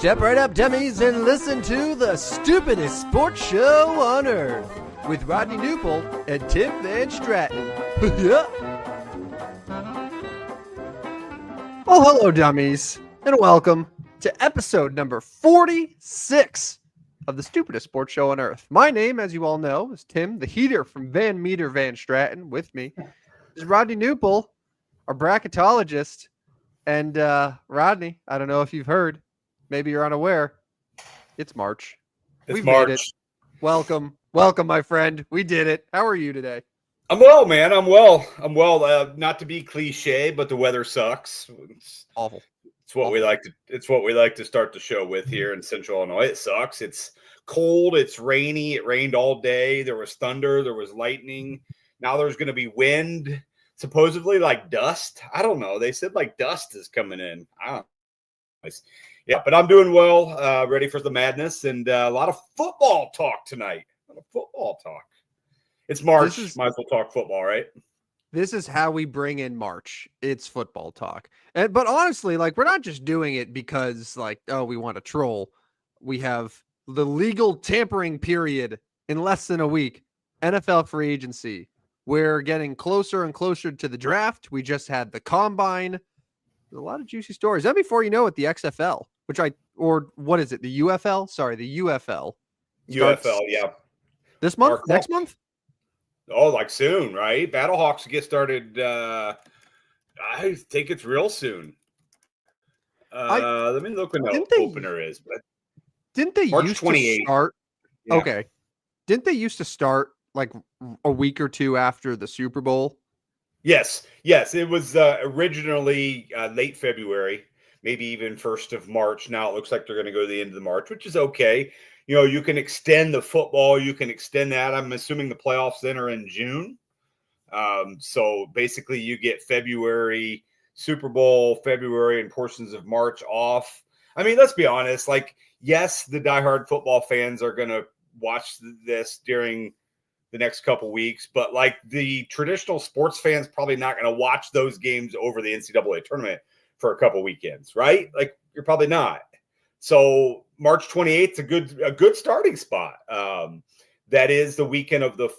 Step right up, dummies, and listen to the stupidest sports show on earth with Rodney Newpol and Tim Van Stratton. Yeah. Oh, hello, dummies, and welcome to episode number 46 of the stupidest sports show on earth. My name, as you all know, is Tim, the heater from Van Meter Van Stratton. With me is Rodney Newpol, our bracketologist. And Rodney, I don't know if you've heard, maybe you're unaware, it's March. It's We've March. made it. Welcome, my friend. We did it. How are you today? I'm well, man. I'm well. Not to be cliche, but the weather sucks. It's Awful. It's what we like to. It's what we like to start the show with here in Central Illinois. It sucks. It's cold. It's rainy. It rained all day. There was thunder. There was lightning. Now there's going to be wind. Supposedly like dust. I don't know. They said like dust is coming in. I don't know. Yeah, but I'm doing well. Ready for the madness and a lot of football talk tonight. A lot of football talk. It's March. Might as well talk football, right? This is how we bring in March. It's football talk. But honestly, like, we're not just doing it because, like, oh, we want to troll. We have the legal tampering period in less than a week. NFL free agency. We're getting closer and closer to the draft. We just had the combine. There's a lot of juicy stories. And before you know it, the XFL, what is it? The UFL? Sorry, the UFL. UFL, yeah. This month? Next month? Oh, like soon, right? Battlehawks get started. I think it's real soon. Let me look when the opener is. But didn't they March used 28th. to start? Yeah. Okay. Didn't they used to start like a week or two after the Super Bowl? Yes. It was originally late February, maybe even 1st of March. Now it looks like they're going to go to the end of the March, which is okay. You know, you can extend the football. You can extend that. I'm assuming the playoffs then are in June. So basically you get February, Super Bowl, February, and portions of March off. I mean, let's be honest. Like, yes, the diehard football fans are going to watch this during the next couple weeks, but like the traditional sports fans probably not going to watch those games over the NCAA tournament for a couple weekends, right? Like, you're probably not. So March 28th is a good starting spot. That is the weekend of the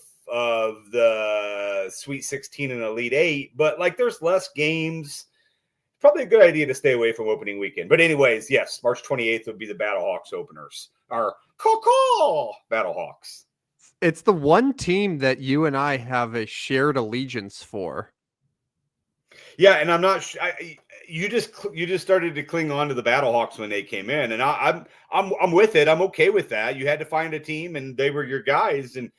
Sweet 16 and Elite 8, but like there's less games. Probably a good idea to stay away from opening weekend. But anyways, yes, March 28th would be the Battlehawks openers. Our Battlehawks. It's the one team that you and I have a shared allegiance for. Yeah, and I'm not. You just started to cling on to the Battlehawks when they came in, and I'm with it. I'm okay with that. You had to find a team, and they were your guys, and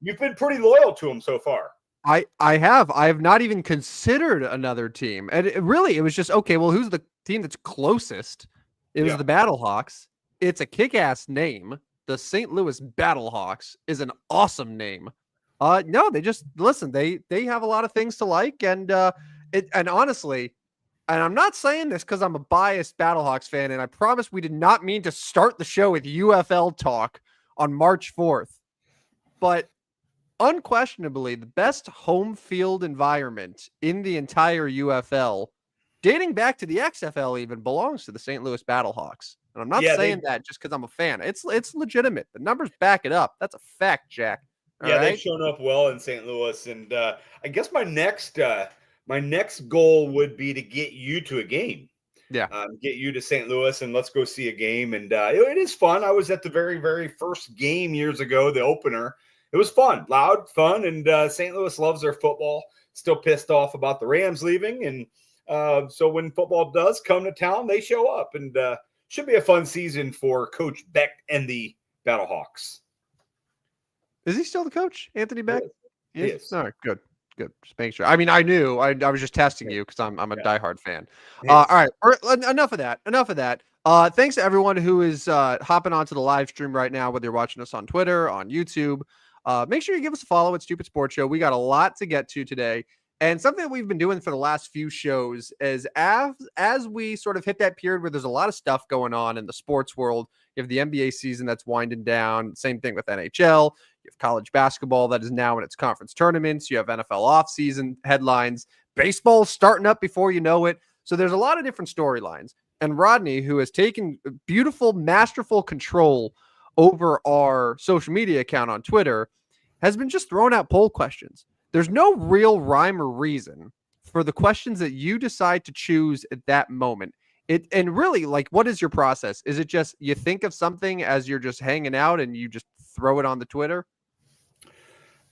you've been pretty loyal to them so far. I have not even considered another team, and it was just okay. Well, who's the team that's closest? It was the Battlehawks. It's a kick-ass name. The St. Louis Battlehawks is an awesome name. No, they just listen. They have a lot of things to like, and honestly, and I'm not saying this because I'm a biased Battlehawks fan, and I promise we did not mean to start the show with UFL talk on March 4th, but unquestionably the best home field environment in the entire UFL, dating back to the XFL, even belongs to the St. Louis Battlehawks. And I'm not saying that just because I'm a fan. It's legitimate. The numbers back it up. That's a fact, Jack. They've shown up well in St. Louis, and I guess my next goal would be to get you to a game. Yeah, get you to St. Louis, and let's go see a game. And it is fun. I was at the very, very first game years ago, the opener. It was fun, loud, fun, and St. Louis loves their football. Still pissed off about the Rams leaving, and so when football does come to town, they show up, and should be a fun season for Coach Beck and the Battlehawks. Is he still the coach, Anthony Beck? He is. All right, good. Just make sure. I mean, I knew. I was just testing you because I'm a diehard fan. All right, enough of that. Thanks to everyone who is hopping onto the live stream right now, whether you're watching us on Twitter, on YouTube. Make sure you give us a follow at Stupid Sports Show. We got a lot to get to today. And something that we've been doing for the last few shows is as we sort of hit that period where there's a lot of stuff going on in the sports world. You have the NBA season that's winding down. Same thing with NHL. You have college basketball that is now in its conference tournaments. You have NFL offseason headlines. Baseball starting up before you know it. So there's a lot of different storylines. And Rodney, who has taken beautiful, masterful control over our social media account on Twitter, has been just throwing out poll questions. There's no real rhyme or reason for the questions that you decide to choose at that moment. And really, like, what is your process? Is it just you think of something as you're just hanging out and you just throw it on the Twitter?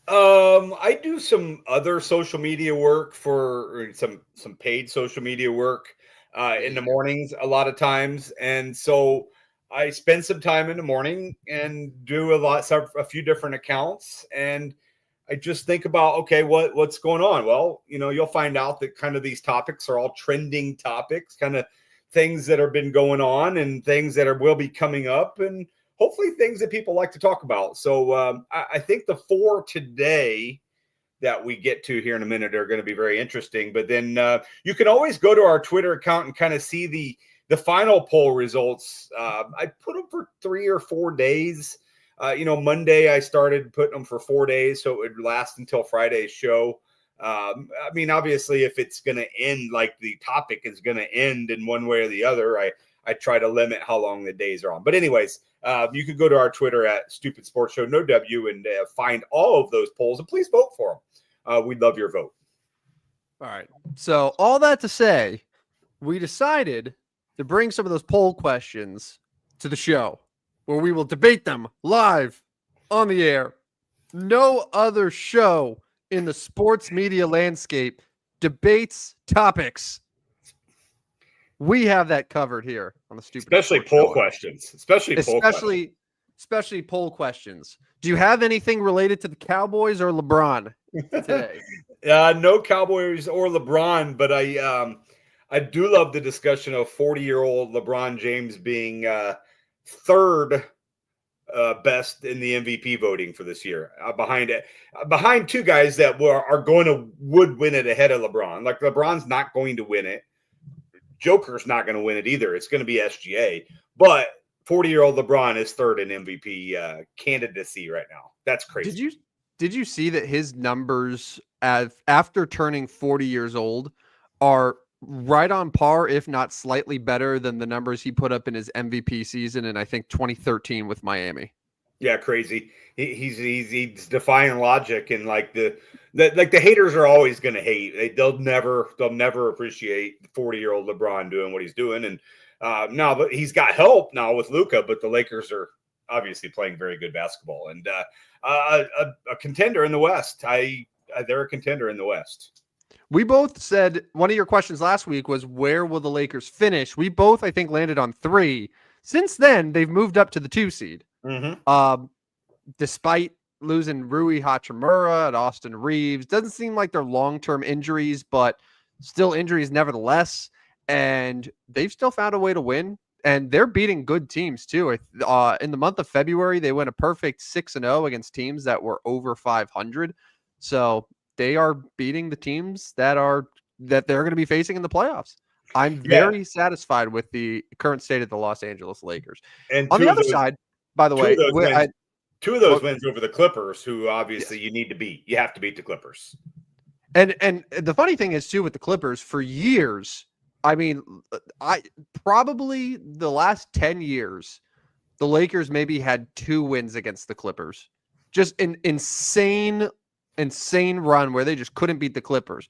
I do some other social media work or some paid social media work in the mornings a lot of times, and so I spend some time in the morning and do a few different accounts, and I just think about, okay, what's going on? Well, you'll find out that kind of these topics are all trending topics, kind of things that have been going on and things that will be coming up, and hopefully things that people like to talk about. So I think the 4 today that we get to here in a minute are going to be very interesting. But then you can always go to our Twitter account and kind of see the final poll results. I put them for 3 or 4 days. Monday I started putting them for 4 days, so it would last until Friday's show. I mean, obviously, if it's going to end, like the topic is going to end in one way or the other, I try to limit how long the days are on. But anyways, you can go to our Twitter at Stupid Sports Show, no W, and find all of those polls, and please vote for them. We'd love your vote. All right. So all that to say, we decided to bring some of those poll questions to the show where we will debate them live on the air. No other show in the sports media landscape debates topics. We have that covered here on the Stupid. Especially poll questions. Especially poll questions. Do you have anything related to the Cowboys or LeBron today? No Cowboys or LeBron, but I do love the discussion of 40-year-old LeBron James being third best in the MVP voting for this year, behind two guys that would win it ahead of LeBron. Like, LeBron's not going to win it. Joker's not going to win it either. It's going to be SGA. But 40-year-old LeBron is third in MVP candidacy right now. That's crazy. Did you see that his numbers after turning 40 years old are right on par, if not slightly better than the numbers he put up in his MVP season in, I think, 2013 with Miami? Yeah, crazy. He's defying logic, and like the haters are always going to hate. They'll never appreciate 40-year-old LeBron doing what he's doing. And now he's got help now with Luka, but the Lakers are obviously playing very good basketball, and a contender in the West. They're a contender in the West. We both said one of your questions last week was, where will the Lakers finish? We both, I think, landed on 3. Since then, they've moved up to the 2 seed. Mm-hmm. Despite losing Rui Hachimura and Austin Reeves, doesn't seem like they're long-term injuries, but still injuries nevertheless. And they've still found a way to win. And they're beating good teams too. In the month of February, they went a perfect 6-0 against teams that were over 500. So they are beating the teams that they're going to be facing in the playoffs. I'm very satisfied with the current state of the Los Angeles Lakers. And on the other side, by the way, two of those wins over the Clippers, who obviously you need to beat. You have to beat the Clippers. And the funny thing is too, with the Clippers, for years, I mean, probably the last 10 years, the Lakers maybe had 2 wins against the Clippers. Just an insane run where they just couldn't beat the Clippers.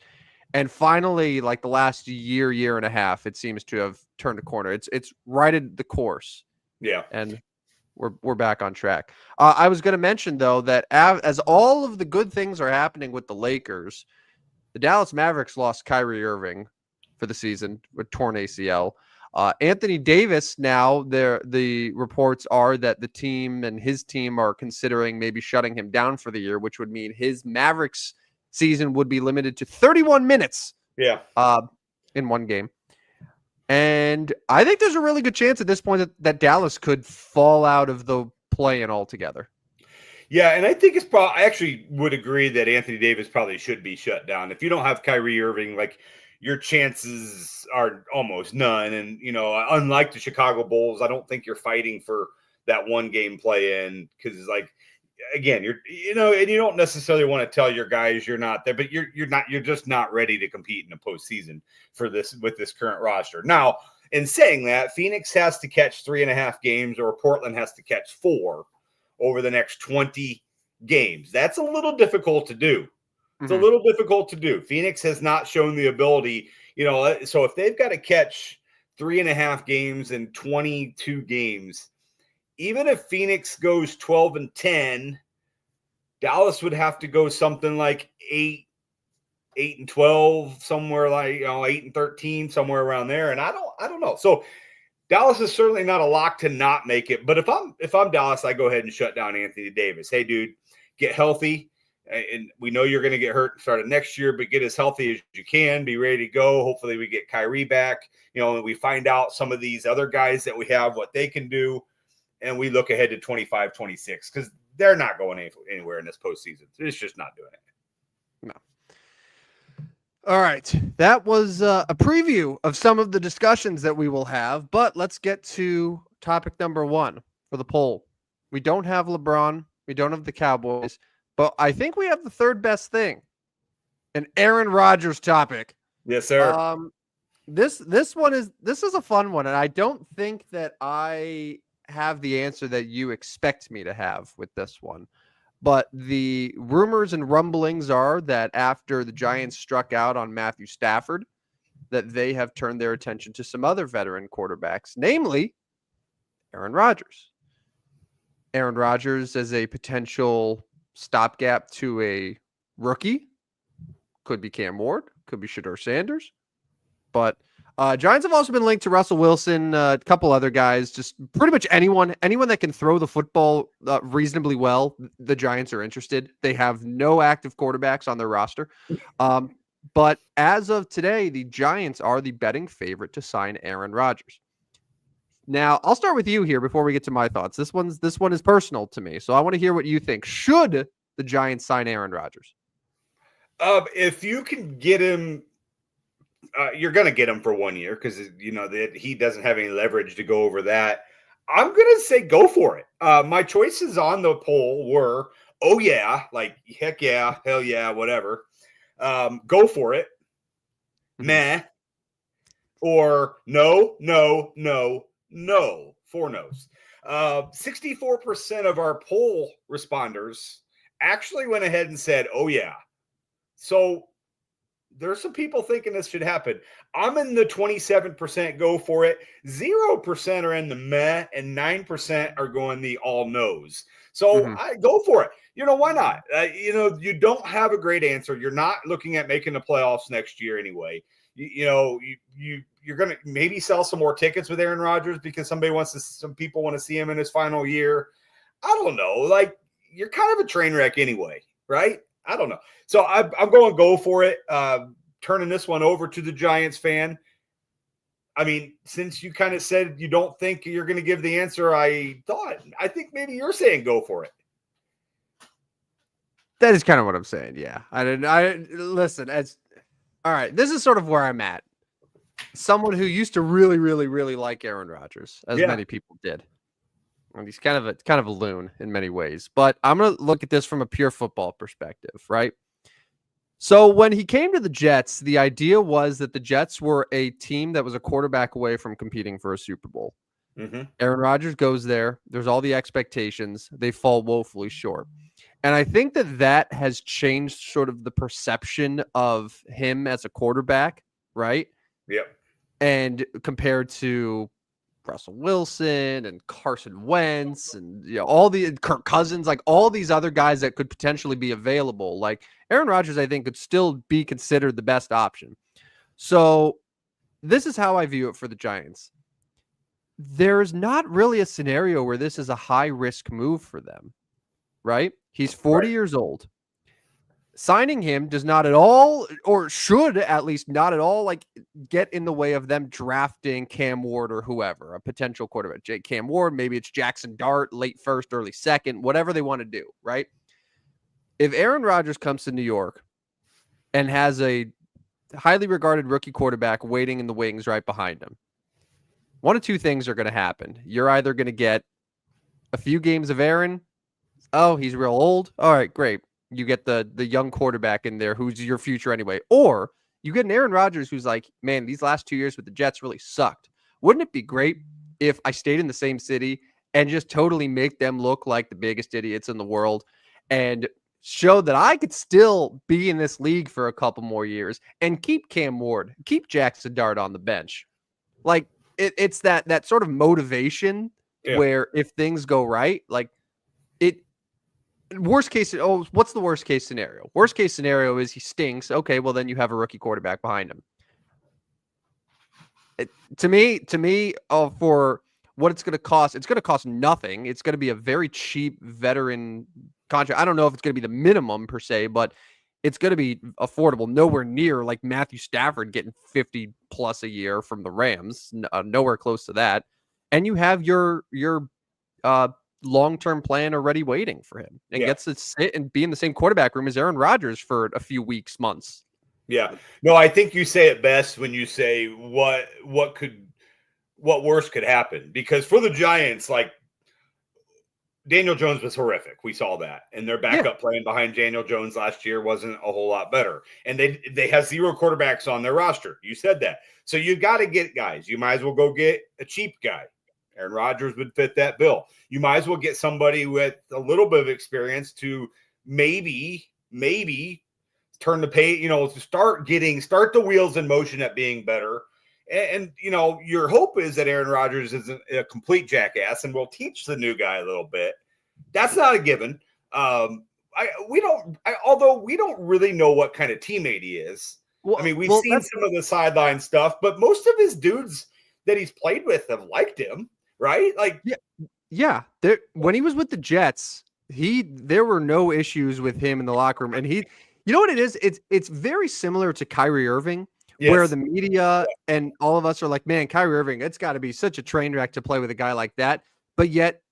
And finally, like the last year and a half, it seems to have turned a corner. It's righted the course. Yeah. And we're back on track. I was going to mention, though, that as all of the good things are happening with the Lakers, the Dallas Mavericks lost Kyrie Irving for the season with torn ACL. Anthony Davis, now the reports are that the team and his team are considering maybe shutting him down for the year, which would mean his Mavericks season would be limited to 31 minutes. Yeah. In one game. And I think there's a really good chance at this point that Dallas could fall out of the play-in altogether. Yeah, and I think I actually would agree that Anthony Davis probably should be shut down. If you don't have Kyrie Irving, like, your chances are almost none. And, unlike the Chicago Bulls, I don't think you're fighting for that one game play-in, because, like, again, and you don't necessarily want to tell your guys you're not there, but you're just not ready to compete in the postseason with this current roster. Now, In saying that, Phoenix has to catch 3.5 games, or Portland has to catch 4 over the next 20 games. That's a little difficult to do. It's a little difficult to do. Phoenix has not shown the ability, so if they've got to catch 3.5 games in 22 games, even if Phoenix goes 12-10, Dallas would have to go something like 8-12, somewhere like 8-13, somewhere around there. And I don't know. So Dallas is certainly not a lock to not make it. But if I'm Dallas, I go ahead and shut down Anthony Davis. Hey, dude, get healthy. And we know you're going to get hurt starting next year, but get as healthy as you can. Be ready to go. Hopefully we get Kyrie back. And we find out some of these other guys that we have, what they can do. And we look ahead to 25, 26, because they're not going anywhere in this postseason. It's just not doing it. No. All right. That was a preview of some of the discussions that we will have, but let's get to topic number 1 for the poll. We don't have LeBron. We don't have the Cowboys, but I think we have the third best thing, an Aaron Rodgers topic. Yes, sir. This is a fun one, and I don't think that I have the answer that you expect me to have with this one. But the rumors and rumblings are that after the Giants struck out on Matthew Stafford, that they have turned their attention to some other veteran quarterbacks, namely Aaron Rodgers. Aaron Rodgers as a potential stopgap to a rookie. Could be Cam Ward, could be Shedeur Sanders. But Giants have also been linked to Russell Wilson, a couple other guys, just pretty much anyone that can throw the football reasonably well. The Giants are interested. They have no active quarterbacks on their roster. But as of today, the Giants are the betting favorite to sign Aaron Rodgers. Now, I'll start with you here before we get to my thoughts. This one is personal to me, so I want to hear what you think. Should the Giants sign Aaron Rodgers? If you can get him, you're going to get him for 1 year because that he doesn't have any leverage to go over that. I'm going to say go for it. My choices on the poll were, oh yeah, like heck yeah, hell yeah, whatever. Go for it. Meh. Or no. 4 no's. 64% of our poll responders actually went ahead and said, oh yeah. So there's some people thinking this should happen. I'm in the 27% go for it. 0% are in the meh, and 9% are going the all no's. So I go for it. Why not? You don't have a great answer. You're not looking at making the playoffs next year anyway. You're going to maybe sell some more tickets with Aaron Rodgers because some people want to see him in his final year. I don't know. Like, you're kind of a train wreck anyway, right? I don't know. So I'm going to go for it. Turning this one over to the Giants fan. I mean, since you kind of said you don't think you're going to give the answer, I think maybe you're saying go for it. That is kind of what I'm saying. Yeah. Listen, all right. This is sort of where I'm at. Someone who used to really, really, really like Aaron Rodgers, as many people did. And he's kind of a loon in many ways, but I'm going to look at this from a pure football perspective, right? So when he came to the Jets, the idea was that the Jets were a team that was a quarterback away from competing for a Super Bowl. Aaron Rodgers goes there. There's all the expectations. They fall woefully short. And I think that has changed sort of the perception of him as a quarterback, right? Yep. And compared to Russell Wilson and Carson Wentz and all the Kirk Cousins, like all these other guys that could potentially be available, like Aaron Rodgers, I think could still be considered the best option. So this is how I view it for the Giants. There's not really a scenario where this is a high risk move for them, right? He's 40 years old. Signing him does not at all, or should at least not at all, like get in the way of them drafting Cam Ward or whoever, a potential quarterback. Cam Ward, maybe it's Jackson Dart, late first, early second, whatever they want to do, right? If Aaron Rodgers comes to New York and has a highly regarded rookie quarterback waiting in the wings right behind him, one of two things are going to happen. You're either going to get a few games of Aaron. Oh, he's real old. All right, great. You get the young quarterback in there who's your future anyway. Or you get an Aaron Rodgers who's like, man, these last 2 years with the Jets really sucked. wouldn't it be great if I stayed in the same city and just totally make them look like the biggest idiots in the world and show that I could still be in this league for a couple more years and keep Cam Ward, keep Jackson Dart on the bench. Like it's that sort of motivation Yeah. where if things go right, like it worst case, oh, what's the worst case scenario? Worst case scenario is he stinks. Okay, well then you have a rookie quarterback behind him. To me, for what it's going to cost nothing. It's going to be a very cheap veteran contract. I don't know if it's going to be the minimum per se, but it's going to be affordable. Nowhere near like Matthew Stafford getting 50 plus a year from the Rams. Nowhere close to that. And you have your long-term plan already waiting for him and gets to sit and be in the same quarterback room as Aaron Rodgers for a few weeks, months. Yeah. No, I think you say it best when you say what worse could happen. Because for the Giants, like Daniel Jones was horrific. We saw that. And their backup playing behind Daniel Jones last year wasn't a whole lot better. And they have 0 quarterbacks on their roster. You said that. So you got to get guys. You might as well go get a cheap guy. Aaron Rodgers would fit that bill. You might as well get somebody with a little bit of experience to maybe turn the page, to start the wheels in motion at being better. And your hope is that Aaron Rodgers isn't a complete jackass and will teach the new guy a little bit. That's not a given. Although we don't really know what kind of teammate he is. Well, I mean, we've seen some of the sideline stuff, but most of his dudes that he's played with have liked him, right? Like, yeah. When he was with the Jets, there were no issues with him in the locker room, and you know what it is? It's very similar to Kyrie Irving. Yes. Where the media and all of us are like, man, Kyrie Irving, it's got to be such a train wreck to play with a guy like that. But yet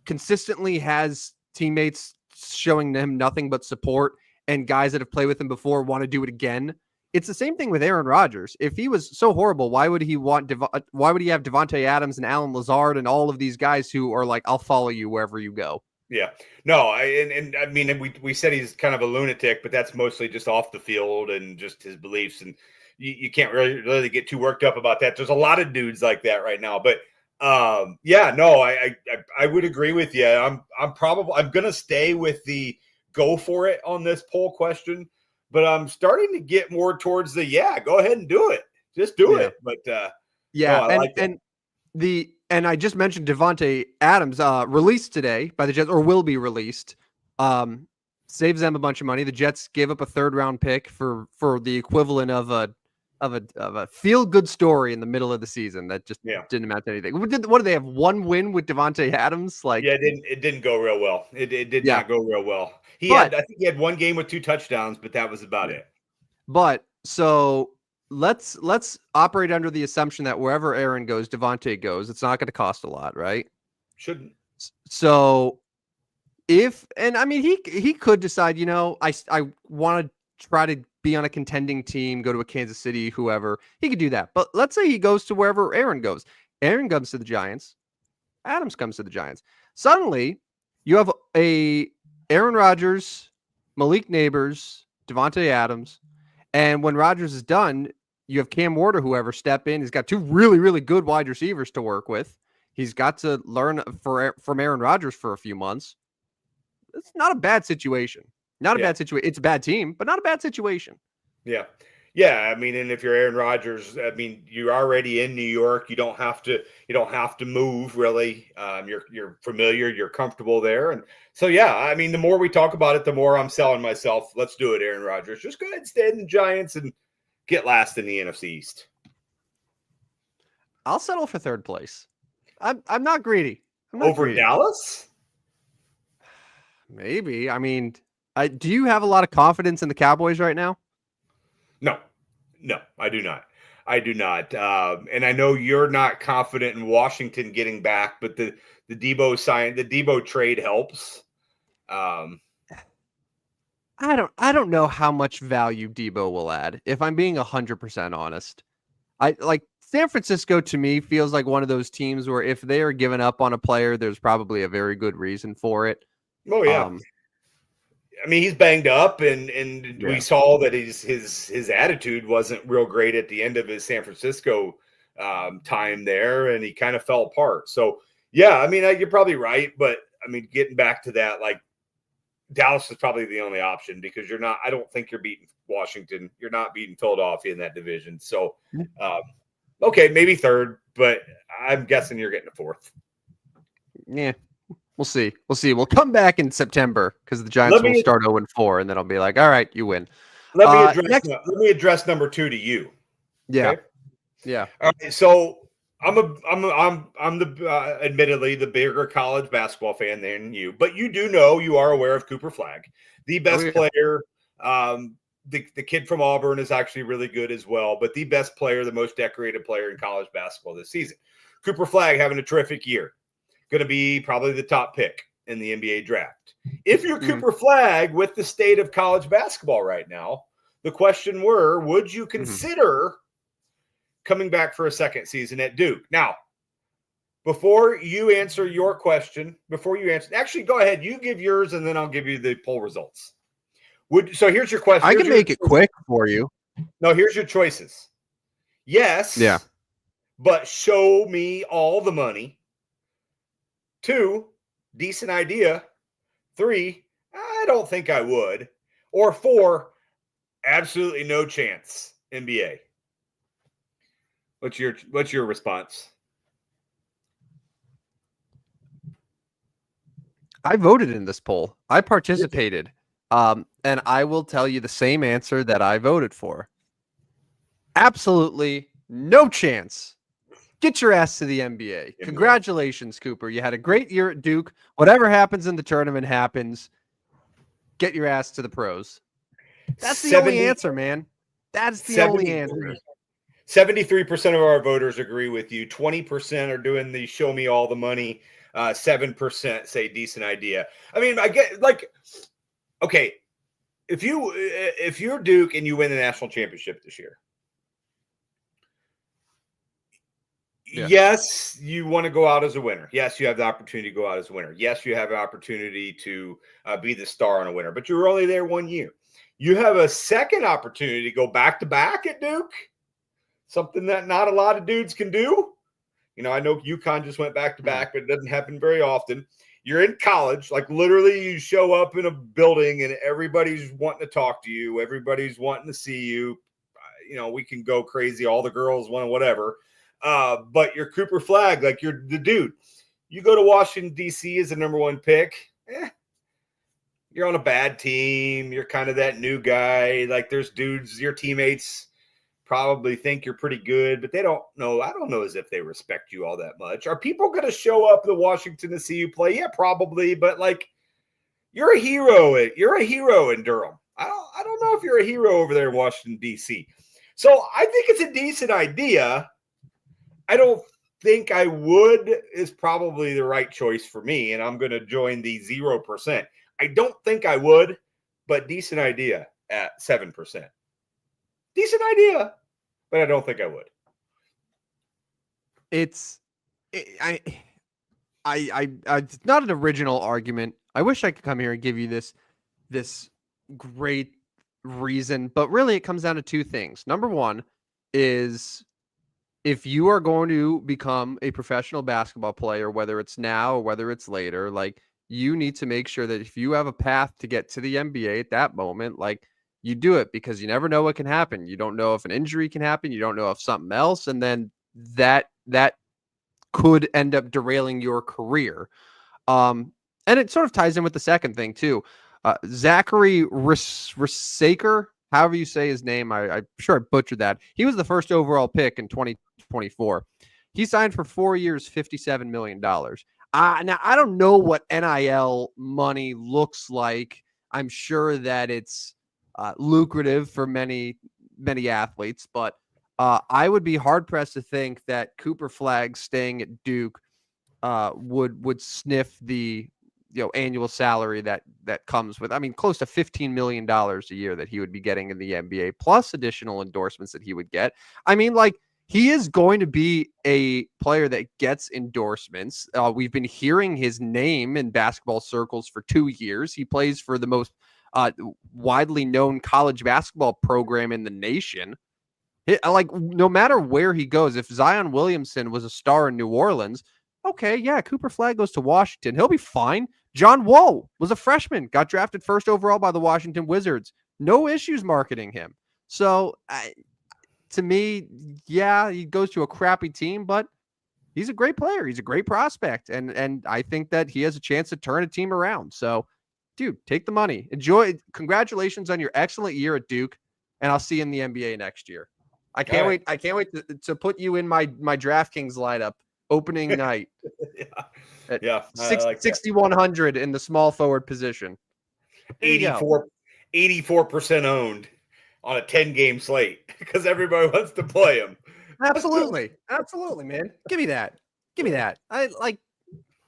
consistently has teammates showing him nothing but support, and guys that have played with him before want to do it again. It's the same thing with Aaron Rodgers. If he was so horrible, why would he have Devontae Adams and Alan Lazard and all of these guys who are like, I'll follow you wherever you go? Yeah, no, I mean, we said he's kind of a lunatic, but that's mostly just off the field and just his beliefs, and you can't really get too worked up about that. There's a lot of dudes like that right now, but I would agree with you. I'm gonna stay with the go for it on this poll question, but I'm starting to get more towards the go ahead and do it, just do it. But and I just mentioned Devontae Adams released today by the Jets, or will be released. Saves them a bunch of money. The Jets gave up a 3rd round pick for the equivalent of a feel good story in the middle of the season that just didn't amount to anything. What did they have? 1 win with Devontae Adams? Like, it didn't go real well. It did not go real well. I think he had 1 game with 2 touchdowns, but that was about it. But so let's operate under the assumption that wherever Aaron goes, Devontae goes. It's not going to cost a lot, right? Shouldn't. So he could decide, I want to try to be on a contending team, go to a Kansas City, whoever. He could do that. But let's say he goes to wherever Aaron goes. Aaron comes to the Giants. Adams comes to the Giants. Suddenly, you have a Aaron Rodgers, Malik Neighbors, Devontae Adams, and when Rodgers is done, you have Cam Ward or whoever step in. He's got 2 really, really good wide receivers to work with. He's got to learn from Aaron Rodgers for a few months. It's not a bad situation. Not a bad situation. It's a bad team, but not a bad situation. Yeah. Yeah. I mean, and if you're Aaron Rodgers, I mean, you're already in New York. You don't have to move really. You're familiar, you're comfortable there. And so, I mean, the more we talk about it, the more I'm selling myself. Let's do it, Aaron Rodgers. Just go ahead and stay in the Giants and get last in the NFC East. I'll settle for 3rd place. I'm not greedy. Over Dallas? Maybe. I mean, do you have a lot of confidence in the Cowboys right now? No, I do not. And I know you're not confident in Washington getting back, but the Debo trade helps. I don't know how much value Debo will add. If I'm being 100% honest, San Francisco to me feels like one of those teams where if they are giving up on a player, there's probably a very good reason for it. Oh yeah. I mean, he's banged up, and we saw that his attitude wasn't real great at the end of his San Francisco time there, and he kind of fell apart. So, yeah, I mean, you're probably right. But, I mean, getting back to that, like, Dallas is probably the only option because I don't think you're beating Washington. You're not beating Philadelphia in that division. So, okay, maybe third, but I'm guessing you're getting a fourth. Yeah. We'll see. We'll come back in September because the Giants will start 0-4, and then I'll be like, all right, you win. Let me address number 2 to you. Yeah. Okay? Yeah. All right. So I'm the admittedly the bigger college basketball fan than you, but you are aware of Cooper Flagg, the best player. The kid from Auburn is actually really good as well, but the best player, the most decorated player in college basketball this season. Cooper Flagg having a terrific year. Going to be probably the top pick in the NBA draft. If you're Cooper Flagg with the state of college basketball right now, the question would you consider coming back for a second season at Duke? Now, before you answer your question, actually go ahead, you give yours and then I'll give you the poll results. So here's your question. I can make it quick for you. No, here's your choices. Yes. Yeah. But show me all the money. 2, decent idea. 3, I don't think I would. Or 4, absolutely no chance. NBA. What's your response? I voted in this poll. I participated. And I will tell you the same answer that I voted for. Absolutely no chance. Get your ass to the NBA. Congratulations, Cooper. You had a great year at Duke. Whatever happens in the tournament happens. Get your ass to the pros. That's the only answer, man. That's the only answer. 73% of our voters agree with you. 20% are doing the show me all the money. 7% say decent idea. I mean, I get okay, if you're Duke and you win the national championship this year, yes, you want to go out as a winner. Yes, you have the opportunity to go out as a winner. Yes, you have an opportunity to be the star on a winner, but you were only there 1 year. You have a second opportunity to go back-to-back at Duke, something that not a lot of dudes can do. I know UConn just went back-to-back, but it doesn't happen very often. You're in college, like literally you show up in a building and everybody's wanting to talk to you. Everybody's wanting to see you. We can go crazy. All the girls want whatever. But you're Cooper Flagg, like you're the dude. You go to Washington, D.C. as the number 1 pick. You're on a bad team. You're kind of that new guy. Like there's dudes, your teammates probably think you're pretty good, but they don't know. I don't know as if they respect you all that much. Are people going to show up to Washington to see you play? Yeah, probably. But like you're a hero. You're a hero in Durham. I don't know if you're a hero over there in Washington, D.C. So I think it's a decent idea. I don't think I would is probably the right choice for me, and I'm going to join the 0%. I don't think I would, but decent idea at 7%. Decent idea, but I don't think I would. It's not an original argument. I wish I could come here and give you this great reason, but really it comes down to 2 things. Number 1 is if you are going to become a professional basketball player, whether it's now or whether it's later, like you need to make sure that if you have a path to get to the NBA at that moment, like you do it because you never know what can happen. You don't know if an injury can happen. You don't know if something else. And then that could end up derailing your career. And it sort of ties in with the second thing too. Zachary Risaker, however you say his name, I'm sure I butchered that. He was the first overall pick in 2024. He signed for 4 years, $57 million. Now, I don't know what NIL money looks like. I'm sure that it's lucrative for many athletes, but I would be hard-pressed to think that Cooper Flagg staying at Duke would sniff the annual salary that comes with, close to $15 million a year that he would be getting in the NBA, plus additional endorsements that he would get. He is going to be a player that gets endorsements. We've been hearing his name in basketball circles for 2 years. He plays for the most widely known college basketball program in the nation. Like, no matter where he goes, if Zion Williamson was a star in New Orleans, okay, yeah, Cooper Flag goes to Washington. He'll be fine. John Wall was a freshman, got drafted first overall by the Washington Wizards. No issues marketing him. So, to me, yeah, he goes to a crappy team, but he's a great player. He's a great prospect. And I think that he has a chance to turn a team around. So, dude, take the money. Enjoy. Congratulations on your excellent year at Duke. And I'll see you in the NBA next year. I can't wait. I can't wait to put you in my DraftKings lineup opening night. Yeah. 6,100 in the small forward position. 84% owned on a 10-game slate because everybody wants to play him. Absolutely, man. Give me that.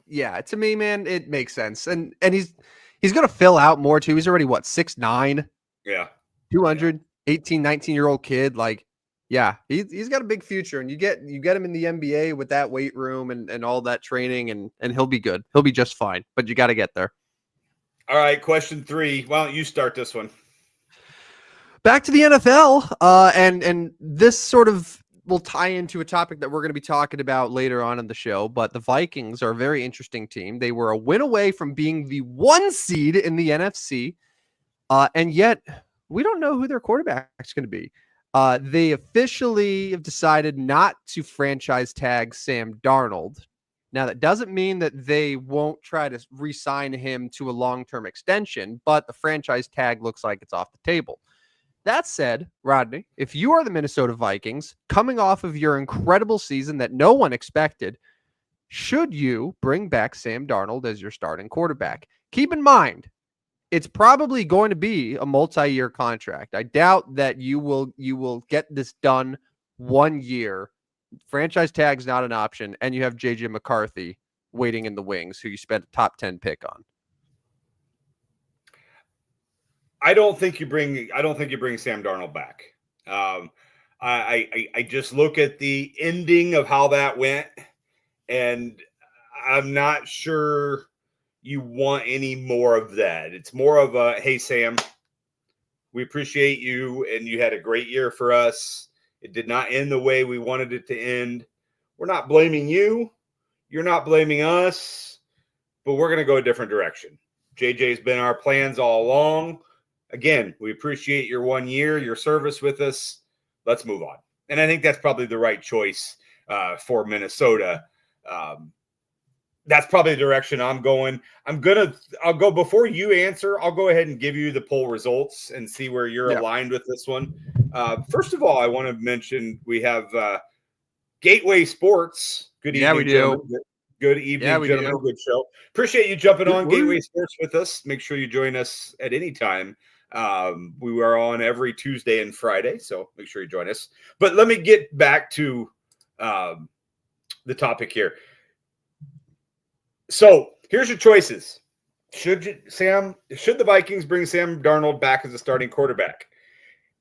Yeah, to me, man, it makes sense. And he's going to fill out more too. He's already 6'9". Yeah. 200, 18, 19-year-old kid. Like, yeah, he's got a big future, and you get him in the NBA with that weight room and all that training, and he'll be good. He'll be just fine, but you got to get there. All right, question 3. Why don't you start this one? Back to the NFL, and this sort of will tie into a topic that we're going to be talking about later on in the show, but the Vikings are a very interesting team. They were a win away from being the 1 seed in the NFC, and yet we don't know who their quarterback is going to be. They officially have decided not to franchise tag Sam Darnold. Now, that doesn't mean that they won't try to re-sign him to a long-term extension, but the franchise tag looks like it's off the table. That said, Rodney, if you are the Minnesota Vikings, coming off of your incredible season that no one expected, should you bring back Sam Darnold as your starting quarterback? Keep in mind, it's probably going to be a multi-year contract. I doubt that you will get this done 1 year. Franchise tag's not an option, and you have JJ McCarthy waiting in the wings, who you spent a top 10 pick on. I don't think you bring Sam Darnold back. I just look at the ending of how that went, and I'm not sure you want any more of that. It's more of a, hey, Sam, we appreciate you, and you had a great year for us. It did not end the way we wanted it to end. We're not blaming you. You're not blaming us, but we're going to go a different direction. JJ's been our plans all along. Again, we appreciate your 1 year, your service with us. Let's move on. And I think that's probably the right choice for Minnesota. That's probably the direction I'm going. I'll go before you answer. I'll go ahead and give you the poll results and see where you're aligned with this one. First of all, I want to mention we have Gateway Sports. Good evening. Yeah, we do. Gentlemen. Good evening, gentlemen. Good show. Appreciate you jumping on Gateway Sports with us. Make sure you join us at any time. We are on every Tuesday and Friday, so make sure you join us. But let me get back to the topic here. So here's your choices. Should the Vikings bring Sam Darnold back as a starting quarterback?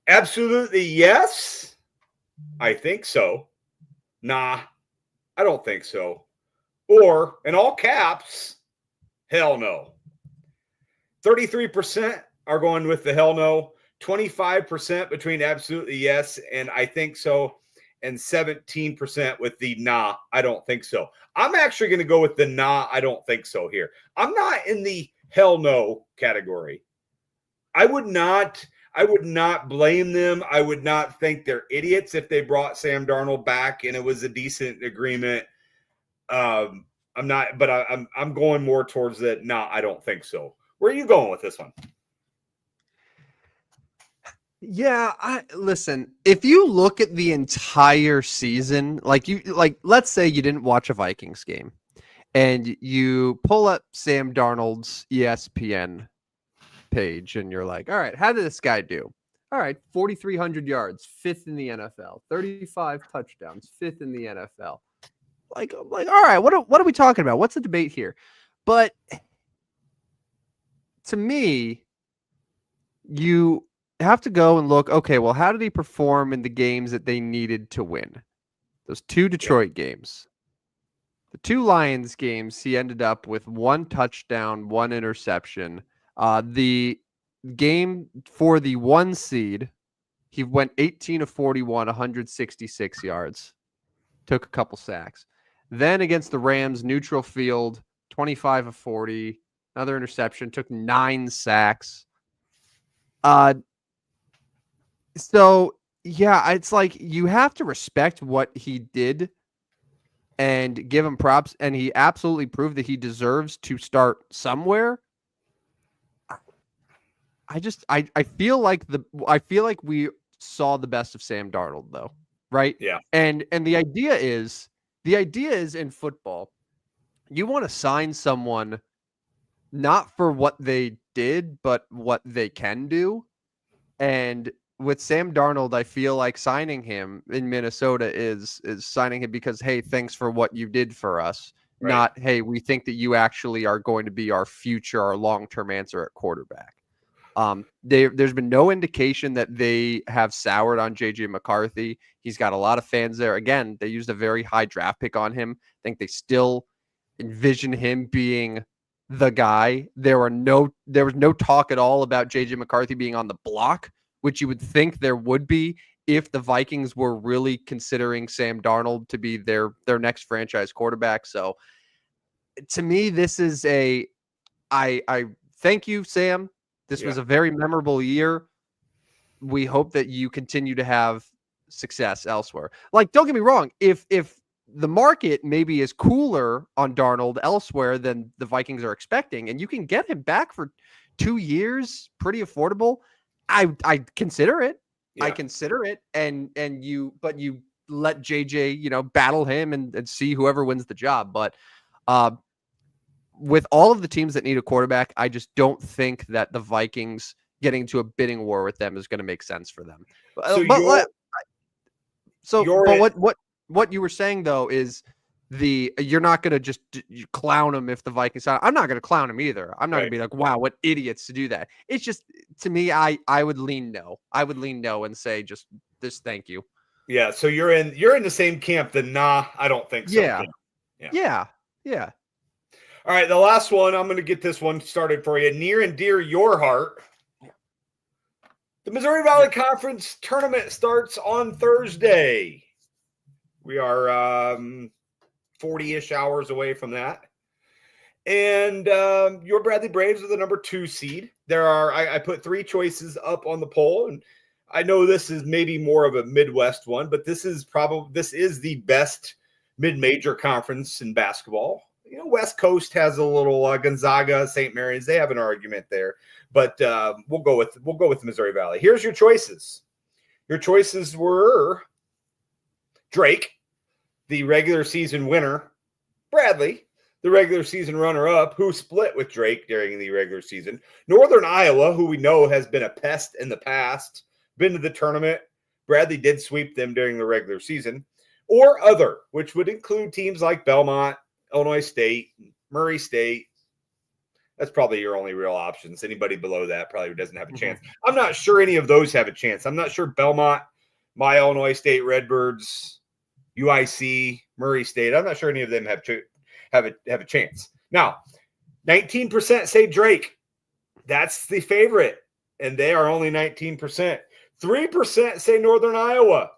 Absolutely yes. I think so. Nah, I don't think so. Or, in all caps, hell no. 33% are going with the hell no. 25% between absolutely yes and I think so. And 17% with the nah, I don't think so. I'm actually going to go with the nah, I don't think so here. I'm not in the hell no category. I would not blame them. I would not think they're idiots if they brought Sam Darnold back and it was a decent agreement. I'm going more towards that. Nah, I don't think so. Where are you going with this one? Yeah, listen, if you look at the entire season, let's say you didn't watch a Vikings game and you pull up Sam Darnold's ESPN page and you're like, all right, how did this guy do? All right, 4,300 yards, 5th in the NFL, 35 touchdowns, 5th in the NFL. Like, all right, what are we talking about? What's the debate here? But to me, you have to go and look, okay, well, how did he perform in the games that they needed to win? Those 2 Detroit games. The 2 Lions games, he ended up with 1 touchdown, 1 interception. The game for the 1 seed, He went 18 of 41, 166 yards, took a couple sacks. Then against the Rams, neutral field, 25 of 40, another interception, took 9 sacks. So yeah, it's like you have to respect what he did and give him props, and he absolutely proved that he deserves to start somewhere. I feel like we saw the best of Sam Darnold though, right? Yeah. And the idea is in football, you want to sign someone not for what they did, but what they can do. And with Sam Darnold, I feel like signing him in Minnesota is signing him because, hey, thanks for what you did for us. Right. Not, hey, we think that you actually are going to be our future, our long-term answer at quarterback. There's been no indication that they have soured on JJ McCarthy. He's got a lot of fans there. Again, they used a very high draft pick on him. I think they still envision him being the guy. There was no talk at all about JJ McCarthy being on the block, which you would think there would be if the Vikings were really considering Sam Darnold to be their next franchise quarterback. So to me, this is I thank you, Sam. This was a very memorable year. We hope that you continue to have success elsewhere. Like, don't get me wrong, if the market maybe is cooler on Darnold elsewhere than the Vikings are expecting, and you can get him back for 2 years, pretty affordable, I consider it. Yeah. I consider it, but you let JJ, battle him and see whoever wins the job. But with all of the teams that need a quarterback, I just don't think that the Vikings getting into a bidding war with them is going to make sense for them. What you were saying though is you're not going to just clown him if the Vikings. I'm not going to clown him either. I'm not going to be like, wow, what idiots to do that. It's just, to me, I would lean no. I would lean no and say just thank you. Yeah. So you're in the same camp. Then nah, I don't think so. Yeah. All right, the last one, I'm going to get this one started for you. Near and dear your heart. The Missouri Valley Conference tournament starts on Thursday. We are 40-ish hours away from that. And your Bradley Braves are the number 2 seed. I put 3 choices up on the poll, and I know this is maybe more of a Midwest one, but this is the best mid-major conference in basketball. West Coast has a little Gonzaga, St. Mary's. They have an argument there, but we'll go with the Missouri Valley. Here's your choices. Your choices were Drake, the regular season winner, Bradley, the regular season runner-up, who split with Drake during the regular season, Northern Iowa, who we know has been a pest in the past, been to the tournament. Bradley did sweep them during the regular season, or other, which would include teams like Belmont, Illinois State, Murray State. That's probably your only real options. Anybody below that probably doesn't have a chance. I'm not sure any of those have a chance. I'm not sure Belmont, my Illinois State Redbirds, UIC, Murray State. I'm not sure any of them have a chance. Now, 19% say Drake. That's the favorite, and they are only 19%. 3% say Northern Iowa.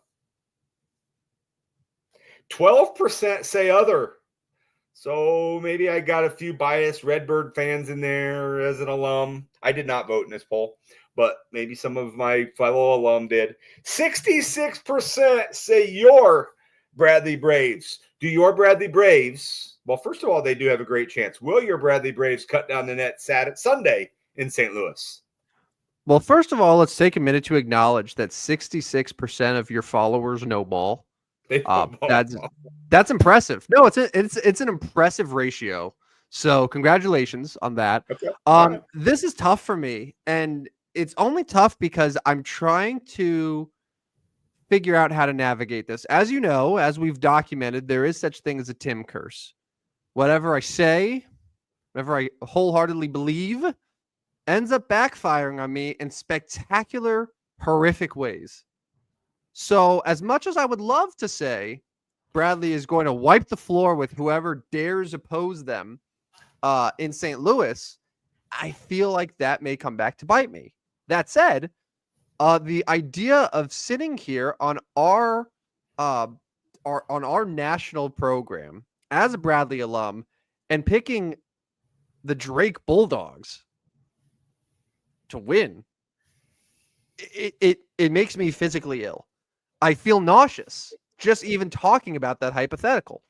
12% say other. So maybe I got a few biased Redbird fans in there as an alum. I did not vote in this poll, but maybe some of my fellow alum did. 66% say your Bradley Braves. Do your Bradley Braves, well, first of all, they do have a great chance. Will your Bradley Braves cut down the net Sunday in St. Louis? Well, first of all, let's take a minute to acknowledge that 66% of your followers know ball. That's impressive. No, it's an impressive ratio. So congratulations on that. Okay. This is tough for me, and it's only tough because I'm trying to figure out how to navigate this. As you know, as we've documented, there is such thing as a Tim curse. Whatever I say, whatever I wholeheartedly believe, ends up backfiring on me in spectacular, horrific ways. So as much as I would love to say Bradley is going to wipe the floor with whoever dares oppose them in St. Louis, I feel like that may come back to bite me. That said, The idea of sitting here on uh, on our national program as a Bradley alum and picking the Drake Bulldogs to win, it makes me physically ill. I feel nauseous just even talking about that hypothetical.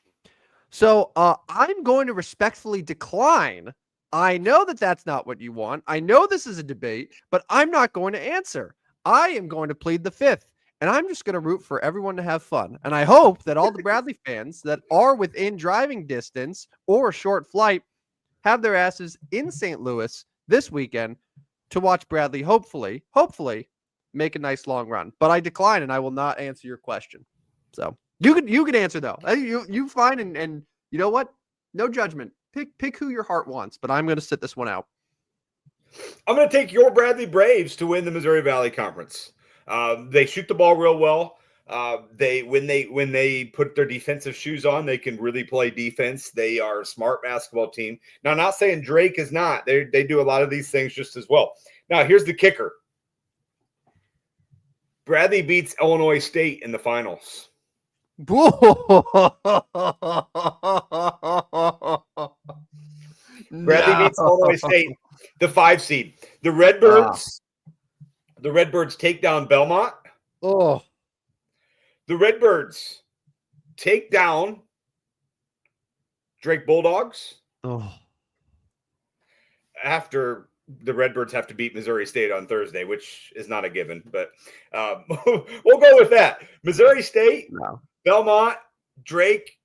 So I'm going to respectfully decline. I know that that's not what you want. I know this is a debate, but I'm not going to answer. I am going to plead the fifth, and I'm just going to root for everyone to have fun. And I hope that all the Bradley fans that are within driving distance or a short flight have their asses in St. Louis this weekend to watch Bradley hopefully make a nice long run. But I decline, and I will not answer your question. So you can answer though. You fine, and you know what? No judgment. Pick who your heart wants, but I'm going to sit this one out. I'm going to take your Bradley Braves to win the Missouri Valley Conference. They shoot the ball real well. When they put their defensive shoes on, they can really play defense. They are a smart basketball team. Now, I'm not saying Drake is not. They do a lot of these things just as well. Now, here's the kicker. Bradley beats Illinois State in the finals. Bradley beats Illinois State, the 5 seed. The Redbirds take down Belmont. Oh. The Redbirds take down Drake Bulldogs. Oh. After the Redbirds have to beat Missouri State on Thursday, which is not a given, but we'll go with that. Missouri State, Belmont, Drake,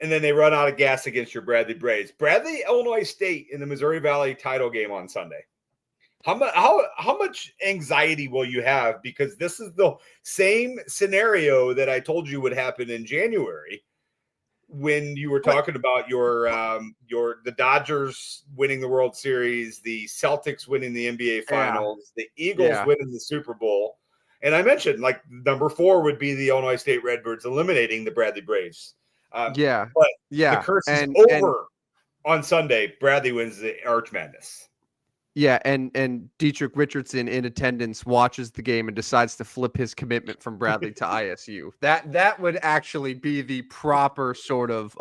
and then they run out of gas against your Bradley Braves. Bradley, Illinois State in the Missouri Valley title game on Sunday. How much anxiety will you have? Because this is the same scenario that I told you would happen in January when you were talking about the Dodgers winning the World Series, the Celtics winning the NBA Finals, the Eagles winning the Super Bowl. And I mentioned like number 4 would be the Illinois State Redbirds eliminating the Bradley Braves. But the curse is over on Sunday. Bradley wins the Arch Madness. Yeah, and Dietrich Richardson in attendance watches the game and decides to flip his commitment from Bradley to ISU. That would actually be the proper sort of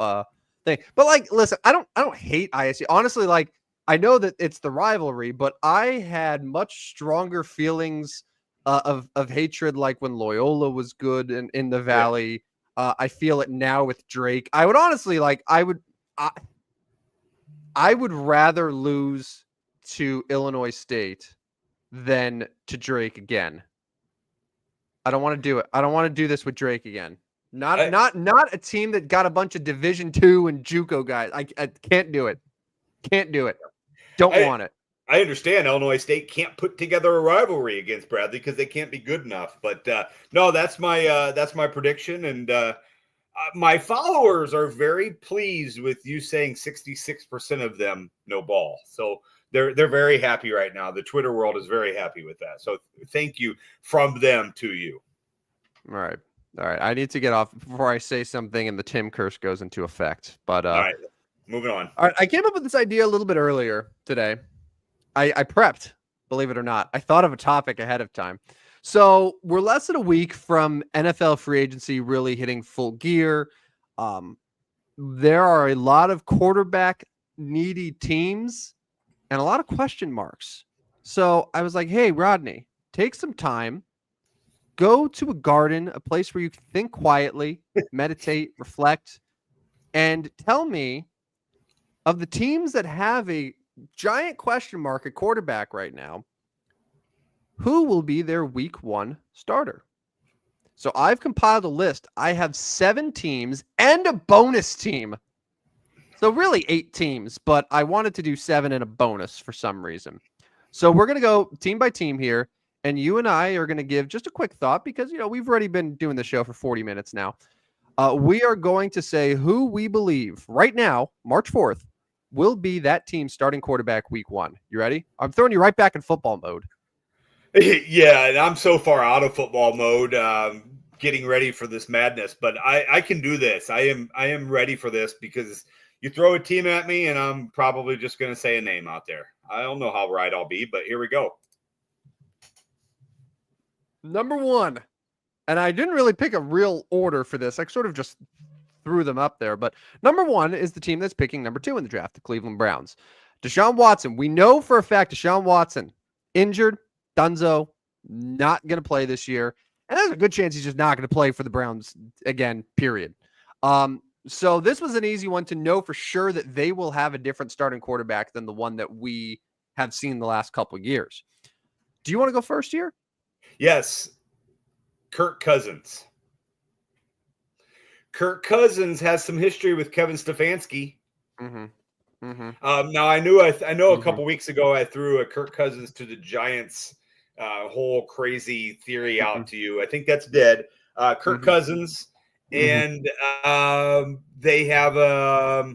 thing. But like, listen, I don't hate ISU. Honestly, like I know that it's the rivalry, but I had much stronger feelings of hatred like when Loyola was good in the Valley. I feel it now with Drake. I would honestly I would rather lose to Illinois State than to Drake again. I don't want to do it. I don't want to do this with Drake again. Not a team that got a bunch of Division II and JUCO guys. I can't do it. Can't do it. Don't want it. I understand Illinois State can't put together a rivalry against Bradley because they can't be good enough. But no, that's my prediction, and my followers are very pleased with you saying 66% of them no ball. So they're very happy right now. The Twitter world is very happy with that. So thank you from them to you. All right. I need to get off before I say something and the Tim curse goes into effect. But all right, moving on. All right, I came up with this idea a little bit earlier today. I prepped, believe it or not. I thought of a topic ahead of time. So we're less than a week from NFL free agency really hitting full gear. There are a lot of quarterback needy teams and a lot of question marks. So I was like, hey, Rodney, take some time, go to a garden, a place where you can think quietly, meditate, reflect, and tell me of the teams that have a giant question mark at quarterback right now, who will be their week 1 starter? So I've compiled a list. I have 7 teams and a bonus team. So really 8 teams, but I wanted to do 7 and a bonus for some reason. So we're going to go team by team here, and you and I are going to give just a quick thought because, we've already been doing the show for 40 minutes now. We are going to say who we believe right now, March 4th, will be that team starting quarterback week 1. You ready? I'm throwing you right back in football mode. Yeah, and I'm so far out of football mode, getting ready for this madness, but I can do this. I am ready for this because you throw a team at me and I'm probably just going to say a name out there. I don't know how right I'll be, but here we go. Number one, and I didn't really pick a real order for this. I sort of just threw them up there. But number one is the team that's picking number 2 in the draft, the Cleveland Browns. Deshaun Watson. We know for a fact Deshaun Watson, injured, Dunzo, not going to play this year. And there's a good chance he's just not going to play for the Browns again, period. So this was an easy one to know for sure that they will have a different starting quarterback than the one that we have seen the last couple of years. Do you want to go first here? Yes. Kirk Cousins. Kirk Cousins has some history with Kevin Stefanski. Mm-hmm. Mm-hmm. Now I know a couple weeks ago I threw a Kirk Cousins to the Giants whole crazy theory out to you. I think that's dead. Kirk Cousins, and they have I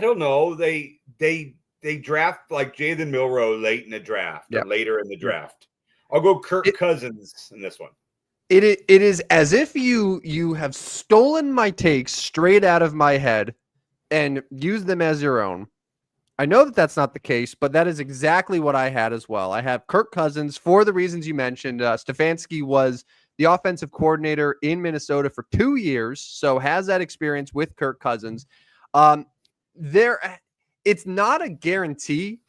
don't know, they draft like Jalen Milroe late in the draft or later in the draft. I'll go Kirk Cousins in this one. It is as if you have stolen my takes straight out of my head and used them as your own. I know that that's not the case, but that is exactly what I had as well. I have Kirk Cousins for the reasons you mentioned. Stefanski was the offensive coordinator in Minnesota for 2 years, so has that experience with Kirk Cousins. It's not a guarantee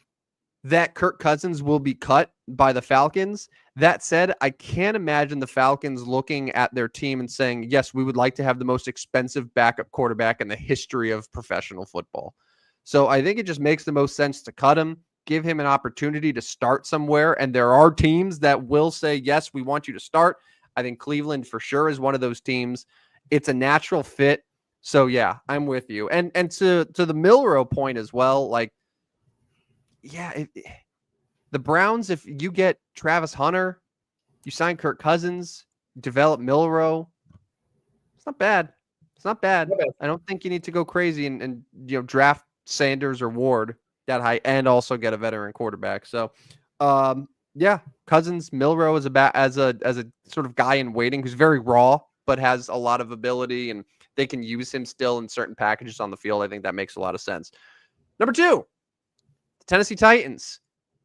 that Kirk Cousins will be cut by the Falcons. That said, I can't imagine the Falcons looking at their team and saying, yes, we would like to have the most expensive backup quarterback in the history of professional football. So I think it just makes the most sense to cut him, give him an opportunity to start somewhere. And there are teams that will say, yes, we want you to start. I think Cleveland for sure is one of those teams. It's a natural fit. So yeah, I'm with you. And to the Milroe point as well, like, yeah, the Browns, if you get Travis Hunter, you sign Kirk Cousins, develop Milroe, it's not bad. It's not bad. I don't think you need to go crazy and draft Sanders or Ward that high and also get a veteran quarterback. So, yeah, Cousins, Milroe as a sort of guy in waiting who's very raw but has a lot of ability, and they can use him still in certain packages on the field. I think that makes a lot of sense. Number 2. Tennessee Titans.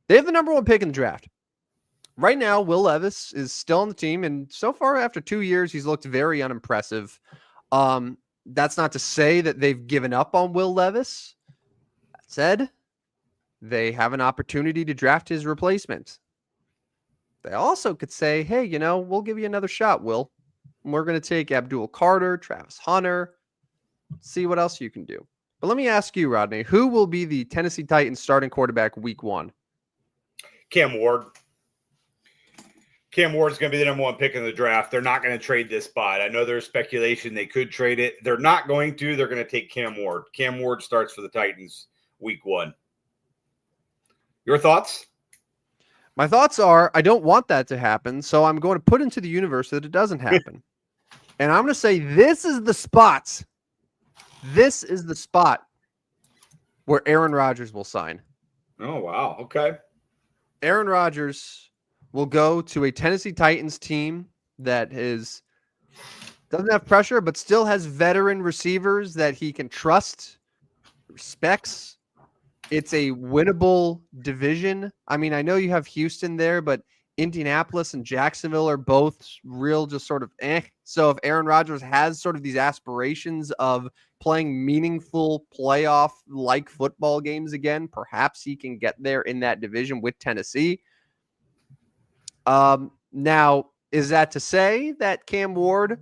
They have the number 1 pick in the draft. Right now, Will Levis is still on the team, and so far after 2 years, he's looked very unimpressive. That's not to say that they've given up on Will Levis. That said, they have an opportunity to draft his replacement. They also could say, hey, we'll give you another shot, Will. And we're going to take Abdul Carter, Travis Hunter, see what else you can do. But let me ask you, Rodney, who will be the Tennessee Titans starting quarterback week 1? Cam Ward. Cam Ward's going to be the number 1 pick in the draft. They're not going to trade this spot. I know there's speculation they could trade it. They're not going to. They're going to take Cam Ward. Cam Ward starts for the Titans week 1. Your thoughts? My thoughts are I don't want that to happen, so I'm going to put into the universe that it doesn't happen. And I'm going to say this is the spot. This is the spot where Aaron Rodgers will sign. Oh, wow. Okay. Aaron Rodgers will go to a Tennessee Titans team that doesn't have pressure, but still has veteran receivers that he can trust, respects. It's a winnable division. I mean, I know you have Houston there, but Indianapolis and Jacksonville are both real just sort of So if Aaron Rodgers has sort of these aspirations of playing meaningful playoff-like football games again, perhaps he can get there in that division with Tennessee. Now, is that to say that Cam Ward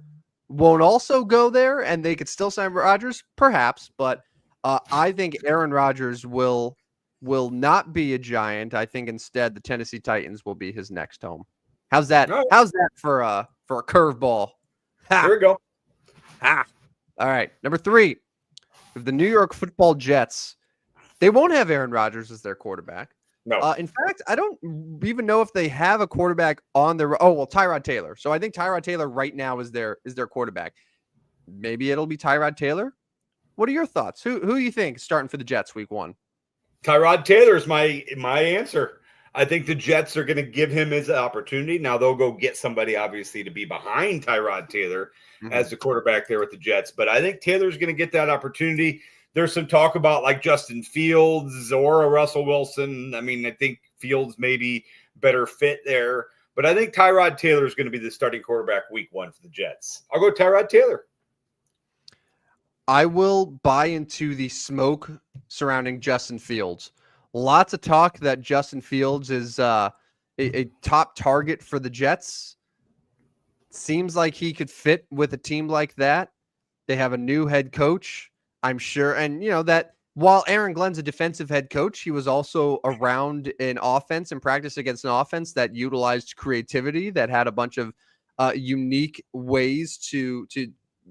won't also go there and they could still sign Rodgers? Perhaps, but I think Aaron Rodgers will not be a Giant. I think instead the Tennessee Titans will be his next home. How's that? Right. How's that for a curveball? There we go. Ha. All right. Number 3, the New York Football Jets. They won't have Aaron Rodgers as their quarterback. No. In fact, I don't even know if they have a quarterback on their. Oh well, Tyrod Taylor. So I think Tyrod Taylor right now is their quarterback. Maybe it'll be Tyrod Taylor. What are your thoughts? Who do you think is starting for the Jets week 1? Tyrod Taylor is my answer. I think the Jets are going to give him his opportunity. Now they'll go get somebody obviously to be behind Tyrod Taylor as the quarterback there with the Jets. But I think Taylor's going to get that opportunity. There's some talk about like Justin Fields or a Russell Wilson. I mean, I think Fields may be better fit there. But I think Tyrod Taylor is going to be the starting quarterback week 1 for the Jets. I'll go Tyrod Taylor. I will buy into the smoke surrounding Justin Fields. Lots of talk that Justin Fields is a top target for the Jets. Seems like he could fit with a team like that. They have a new head coach, I'm sure. And, that while Aaron Glenn's a defensive head coach, he was also around in offense and practice against an offense that utilized creativity, that had a bunch of unique ways to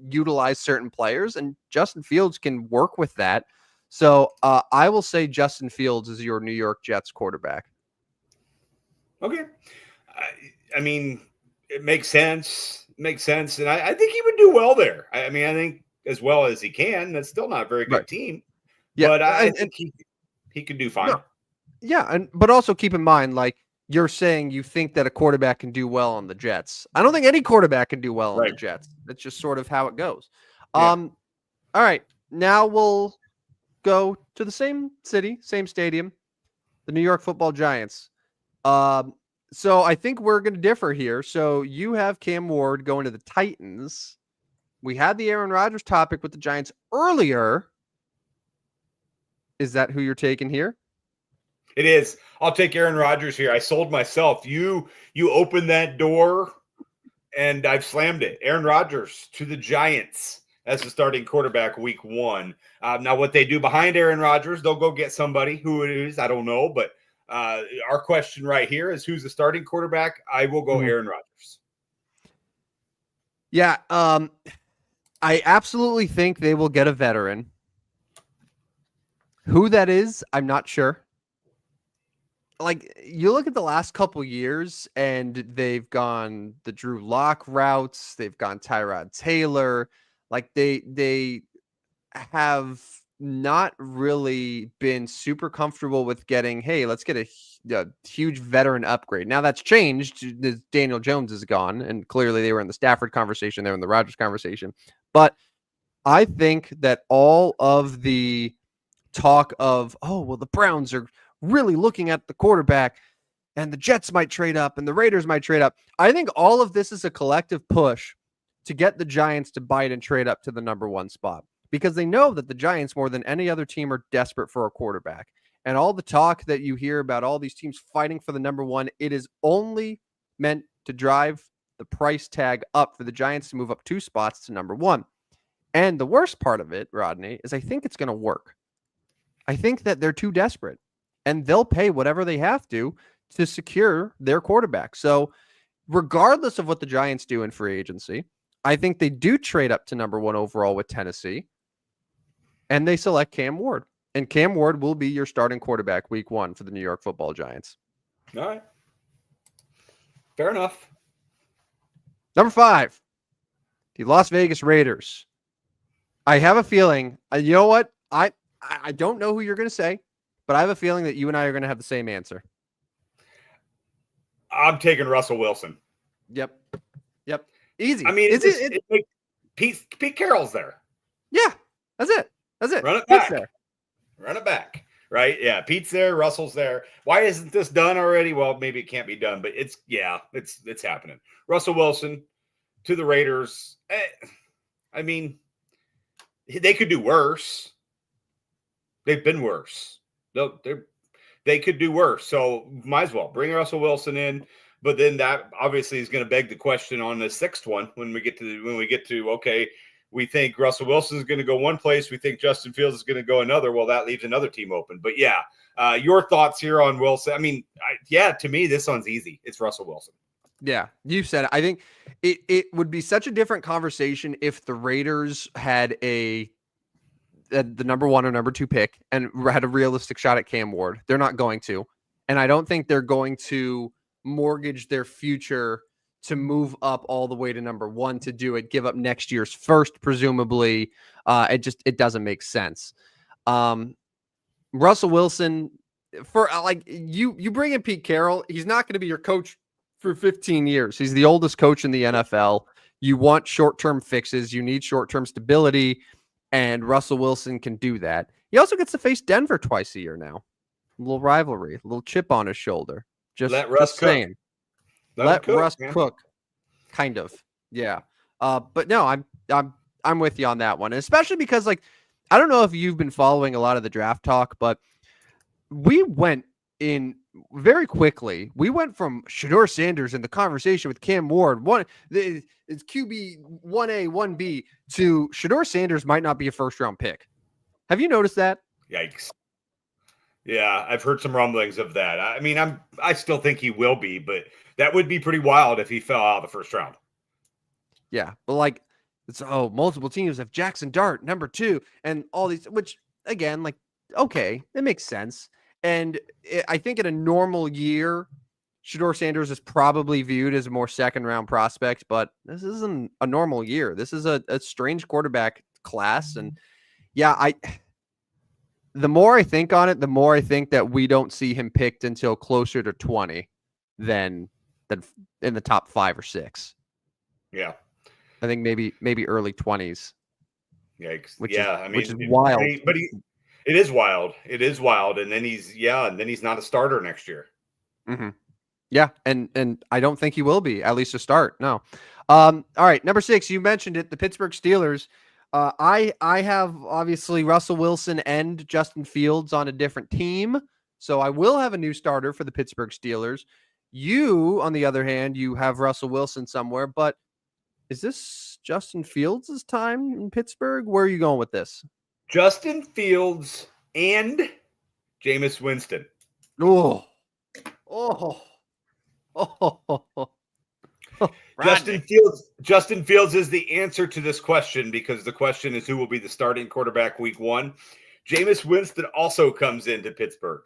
utilize certain players. And Justin Fields can work with that. So I will say Justin Fields is your New York Jets quarterback. Okay. I mean, it makes sense. And I think he would do well there. I think as well as he can. That's still not a very good team. Yeah, but I think he could do fine. No, yeah, but also keep in mind, like you're saying, you think that a quarterback can do well on the Jets. I don't think any quarterback can do well on the Jets. That's just sort of how it goes. Yeah. All right, now we'll go to the same city, same stadium, the New York Football Giants. So I think we're going to differ here. So you have Cam Ward going to the Titans. We had the Aaron Rodgers topic with the Giants earlier. Is that who you're taking here? It is. I'll take Aaron Rodgers here. I sold myself. You opened that door, and I've slammed it. Aaron Rodgers to the Giants as the starting quarterback week 1. Now, what they do behind Aaron Rodgers, they'll go get somebody. Who it is, I don't know. But our question right here is who's the starting quarterback? I will go Aaron Rodgers. Yeah, I absolutely think they will get a veteran. Who that is, I'm not sure. Like, you look at the last couple years, and they've gone the Drew Lock routes. They've gone Tyrod Taylor. Like, they have not really been super comfortable with getting, hey, let's get a huge veteran upgrade. Now that's changed. Daniel Jones is gone, and clearly they were in the Stafford conversation. They were in the Rodgers conversation. But I think that all of the talk of, the Browns are really looking at the quarterback and the Jets might trade up and the Raiders might trade up. I think all of this is a collective push to get the Giants to bite and trade up to the number 1 spot, because they know that the Giants, more than any other team, are desperate for a quarterback. And all the talk that you hear about all these teams fighting for the number 1, it is only meant to drive the price tag up for the Giants to move up 2 spots to number 1. And the worst part of it, Rodney, is I think it's going to work. I think that they're too desperate, and they'll pay whatever they have to secure their quarterback. So regardless of what the Giants do in free agency, I think they do trade up to number 1 overall with Tennessee, and they select Cam Ward. And Cam Ward will be your starting quarterback week 1 for the New York Football Giants. All right. Fair enough. Number 5, the Las Vegas Raiders. I have a feeling, you know what? I don't know who you're going to say, but I have a feeling that you and I are going to have the same answer. I'm taking Russell Wilson. Yep. Easy. I mean, Pete Carroll's there. Yeah, that's it. Run it back. Run it back. Right? Yeah, Pete's there. Russell's there. Why isn't this done already? Well, maybe it can't be done, but it's happening. Russell Wilson to the Raiders. I mean, they could do worse. They've been worse. They could do worse. So might as well bring Russell Wilson in. But then that obviously is going to beg the question on the 6th one when we get to okay, we think Russell Wilson is going to go one place. We think Justin Fields is going to go another. Well, that leaves another team open. But yeah, your thoughts here on Wilson? I mean, to me, this one's easy. It's Russell Wilson. Yeah, you said it. I think it would be such a different conversation if the Raiders had the number 1 or number 2 pick and had a realistic shot at Cam Ward. They're not going to. And I don't think they're going to mortgage their future to move up all the way to number 1 to do it, give up next year's first, presumably. It doesn't make sense. Russell Wilson, for you bring in Pete Carroll, he's not going to be your coach for 15 years. He's the oldest coach in the NFL. You want short-term fixes. You need short-term stability, and Russell Wilson can do that. He also gets to face Denver twice a year now. A little rivalry, a little chip on his shoulder. Just saying. Let Russ man. cook, kind of. Yeah. But no, I'm with you on that one, especially because like I don't know if you've been following a lot of the draft talk, but we went in very quickly. We went from Shador Sanders in the conversation with Cam Ward, it's QB 1A, 1B, to Shador Sanders might not be a first round pick. Have you noticed that? Yikes. Yeah, I've heard some rumblings of that. I mean, I still think he will be, but that would be pretty wild if he fell out of the first round. Yeah, but like it's multiple teams have Jackson Dart number 2 and all these, which again, like okay, it makes sense. And I think in a normal year, Shador Sanders is probably viewed as a more second round prospect, but this isn't a normal year. This is a strange quarterback class. And yeah, the more I think on it, the more I think that we don't see him picked until closer to 20 than in the top 5 or 6. Yeah. I think maybe early 20s. Yikes. Which is wild. It is wild. It is wild. And then he's not a starter next year. Mm-hmm. Yeah, and I don't think he will be, at least to start. No. All right, number 6, you mentioned it, the Pittsburgh Steelers. I have obviously Russell Wilson and Justin Fields on a different team, so I will have a new starter for the Pittsburgh Steelers. You, on the other hand, you have Russell Wilson somewhere, but is this Justin Fields' time in Pittsburgh? Where are you going with this? Justin Fields and Jameis Winston. Oh. Justin Fields is the answer to this question because the question is who will be the starting quarterback week 1. Jameis Winston also comes into Pittsburgh,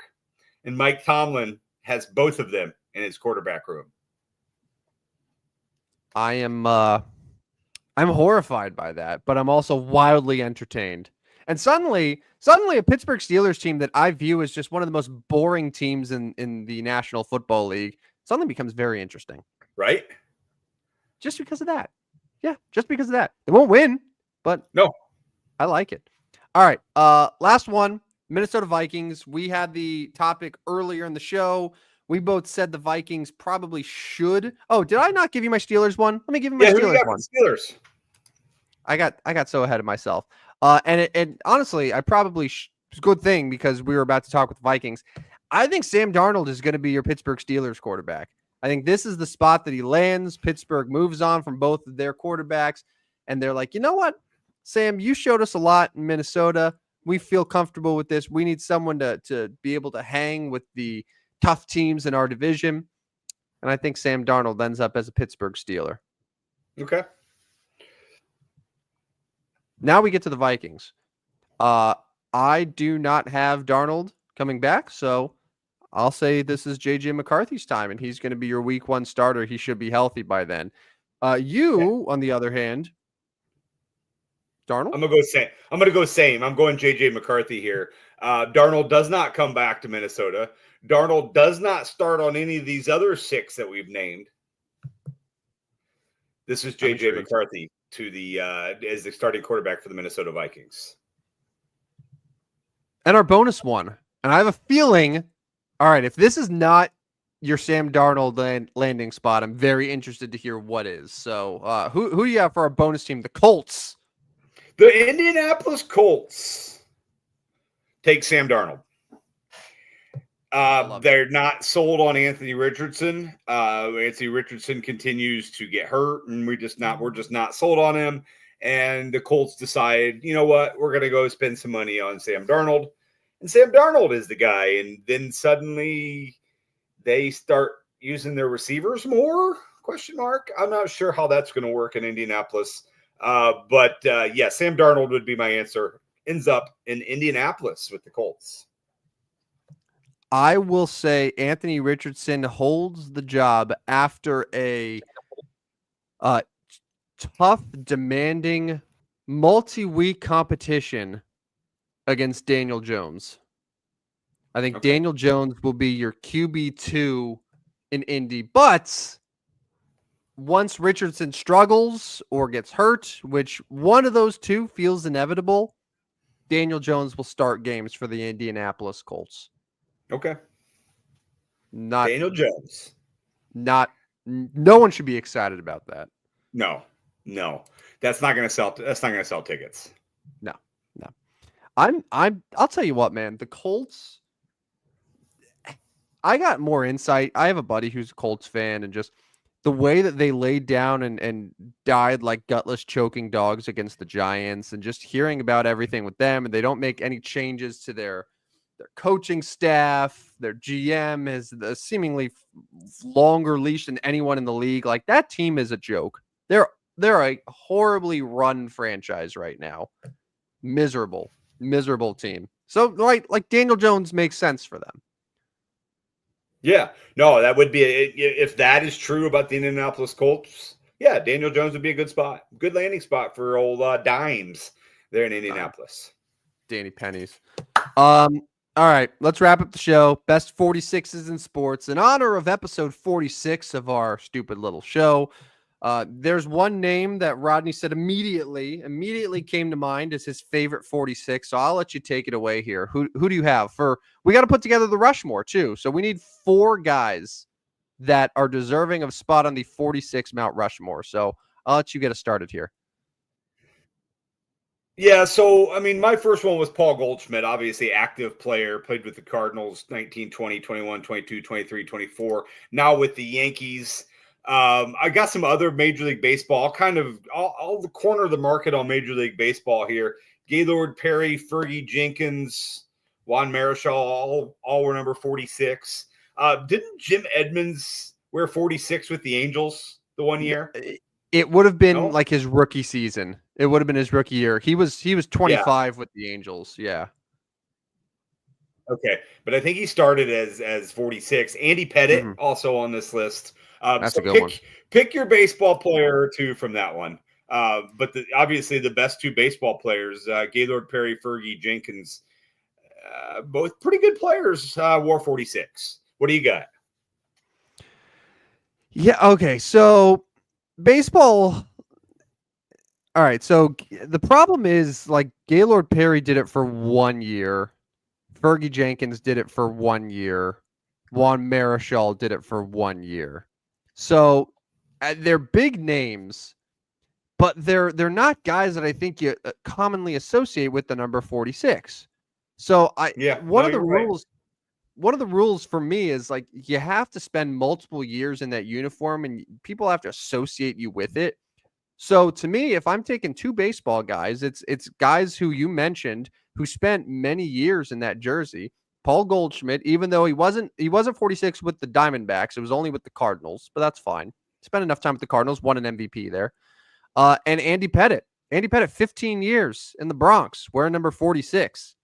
and Mike Tomlin has both of them in his quarterback room. I'm horrified by that, but I'm also wildly entertained. And suddenly a Pittsburgh Steelers team that I view as just one of the most boring teams in the National Football League suddenly becomes very interesting. Right? Just because of that. Yeah, just because of that. They won't win, but no, I like it. All right. Last one, Minnesota Vikings. We had the topic earlier in the show. We both said the Vikings probably should. Oh, did I not give you my Steelers one? Let me give you my Steelers one. Steelers. I got so ahead of myself. And honestly, I probably it's a good thing because we were about to talk with Vikings. I think Sam Darnold is going to be your Pittsburgh Steelers quarterback. I think this is the spot that he lands. Pittsburgh moves on from both of their quarterbacks, and they're like, you know what, Sam, you showed us a lot in Minnesota. We feel comfortable with this. We need someone to be able to hang with the tough teams in our division. And I think Sam Darnold ends up as a Pittsburgh Steeler. Okay. Now we get to the Vikings. I do not have Darnold coming back, so I'll say this is J.J. McCarthy's time, and he's going to be your week 1 starter. He should be healthy by then. On the other hand, Darnold? I'm going to go same. I'm going J.J. McCarthy here. Darnold does not come back to Minnesota. Darnold does not start on any of these other 6 that we've named. This is J.J. McCarthy as the starting quarterback for the Minnesota Vikings. And our bonus one, and I have a feeling, all right, if this is not your Sam Darnold landing spot, I'm very interested to hear what is. So who do you have for our bonus team? The Colts. The Indianapolis Colts take Sam Darnold. They're not sold on Anthony Richardson. Anthony Richardson continues to get hurt, and we're just not sold on him. And the Colts decide, you know what, we're going to go spend some money on Sam Darnold. And Sam Darnold is the guy. And then suddenly they start using their receivers more? ? I'm not sure how that's going to work in Indianapolis. But Sam Darnold would be my answer. Ends up in Indianapolis with the Colts. I will say Anthony Richardson holds the job after a tough, demanding, multi-week competition against Daniel Jones. I think Daniel Jones will be your QB2 in Indy, but once Richardson struggles or gets hurt, which one of those two feels inevitable, Daniel Jones will start games for the Indianapolis Colts. Okay. Not Daniel Jones. Not No one should be excited about that. No, that's not going to sell. That's not going to sell tickets. No. I'll tell you what, man. The Colts. I got more insight. I have a buddy who's a Colts fan, and just the way that they laid down and died like gutless choking dogs against the Giants, and just hearing about everything with them, and they don't make any changes to their coaching staff. Their GM has the seemingly longer leash than anyone in the league. Like, that team is a joke. They're a horribly run franchise right now. Miserable team. So like Daniel Jones makes sense for them. Yeah, no, that would be if that is true about the Indianapolis Colts. Yeah, Daniel Jones would be a good landing spot for old dimes there in Indianapolis. Danny Pennies. All right, let's wrap up the show. Best 46s in sports in honor of episode 46 of our stupid little show. There's one name that Rodney said immediately came to mind as his favorite 46. So I'll let you take it away here. Who do you have we got to put together the Rushmore too. So we need 4 guys that are deserving of spot on the 46 Mount Rushmore. So I'll let you get us started here. Yeah, so, I mean, my first one was Paul Goldschmidt, obviously active player, played with the Cardinals 19, 20, 21, 22, 23, 24, now with the Yankees. I got some other Major League Baseball, I'll the corner of the market on Major League Baseball here. Gaylord Perry, Fergie Jenkins, Juan Marichal, all were number 46. Didn't Jim Edmonds wear 46 with the Angels the one year? It would have been like his rookie season. It would have been his rookie year. He was 25 with the Angels. Yeah. Okay, but I think he started as 46. Andy Pettit also on this list. That's a good one. Pick your baseball player or two from that one. But obviously the best 2 baseball players, Gaylord Perry, Fergie Jenkins, both pretty good players, wore 46. What do you got? Yeah. Okay. So baseball. All right. So the problem is, like, Gaylord Perry did it for 1 year. Fergie Jenkins did it for 1 year. Juan Marichal did it for 1 year. So they're big names, but they're not guys that I think you commonly associate with the number 46. So one of the rules for me is, like, you have to spend multiple years in that uniform, and people have to associate you with it. So to me, if I'm taking 2 baseball guys, it's guys who you mentioned who spent many years in that jersey. Paul Goldschmidt, even though he wasn't 46 with the Diamondbacks, it was only with the Cardinals, but that's fine. Spent enough time with the Cardinals, won an MVP there. And Andy Pettit. Andy Pettit, 15 years in the Bronx, wearing number 46.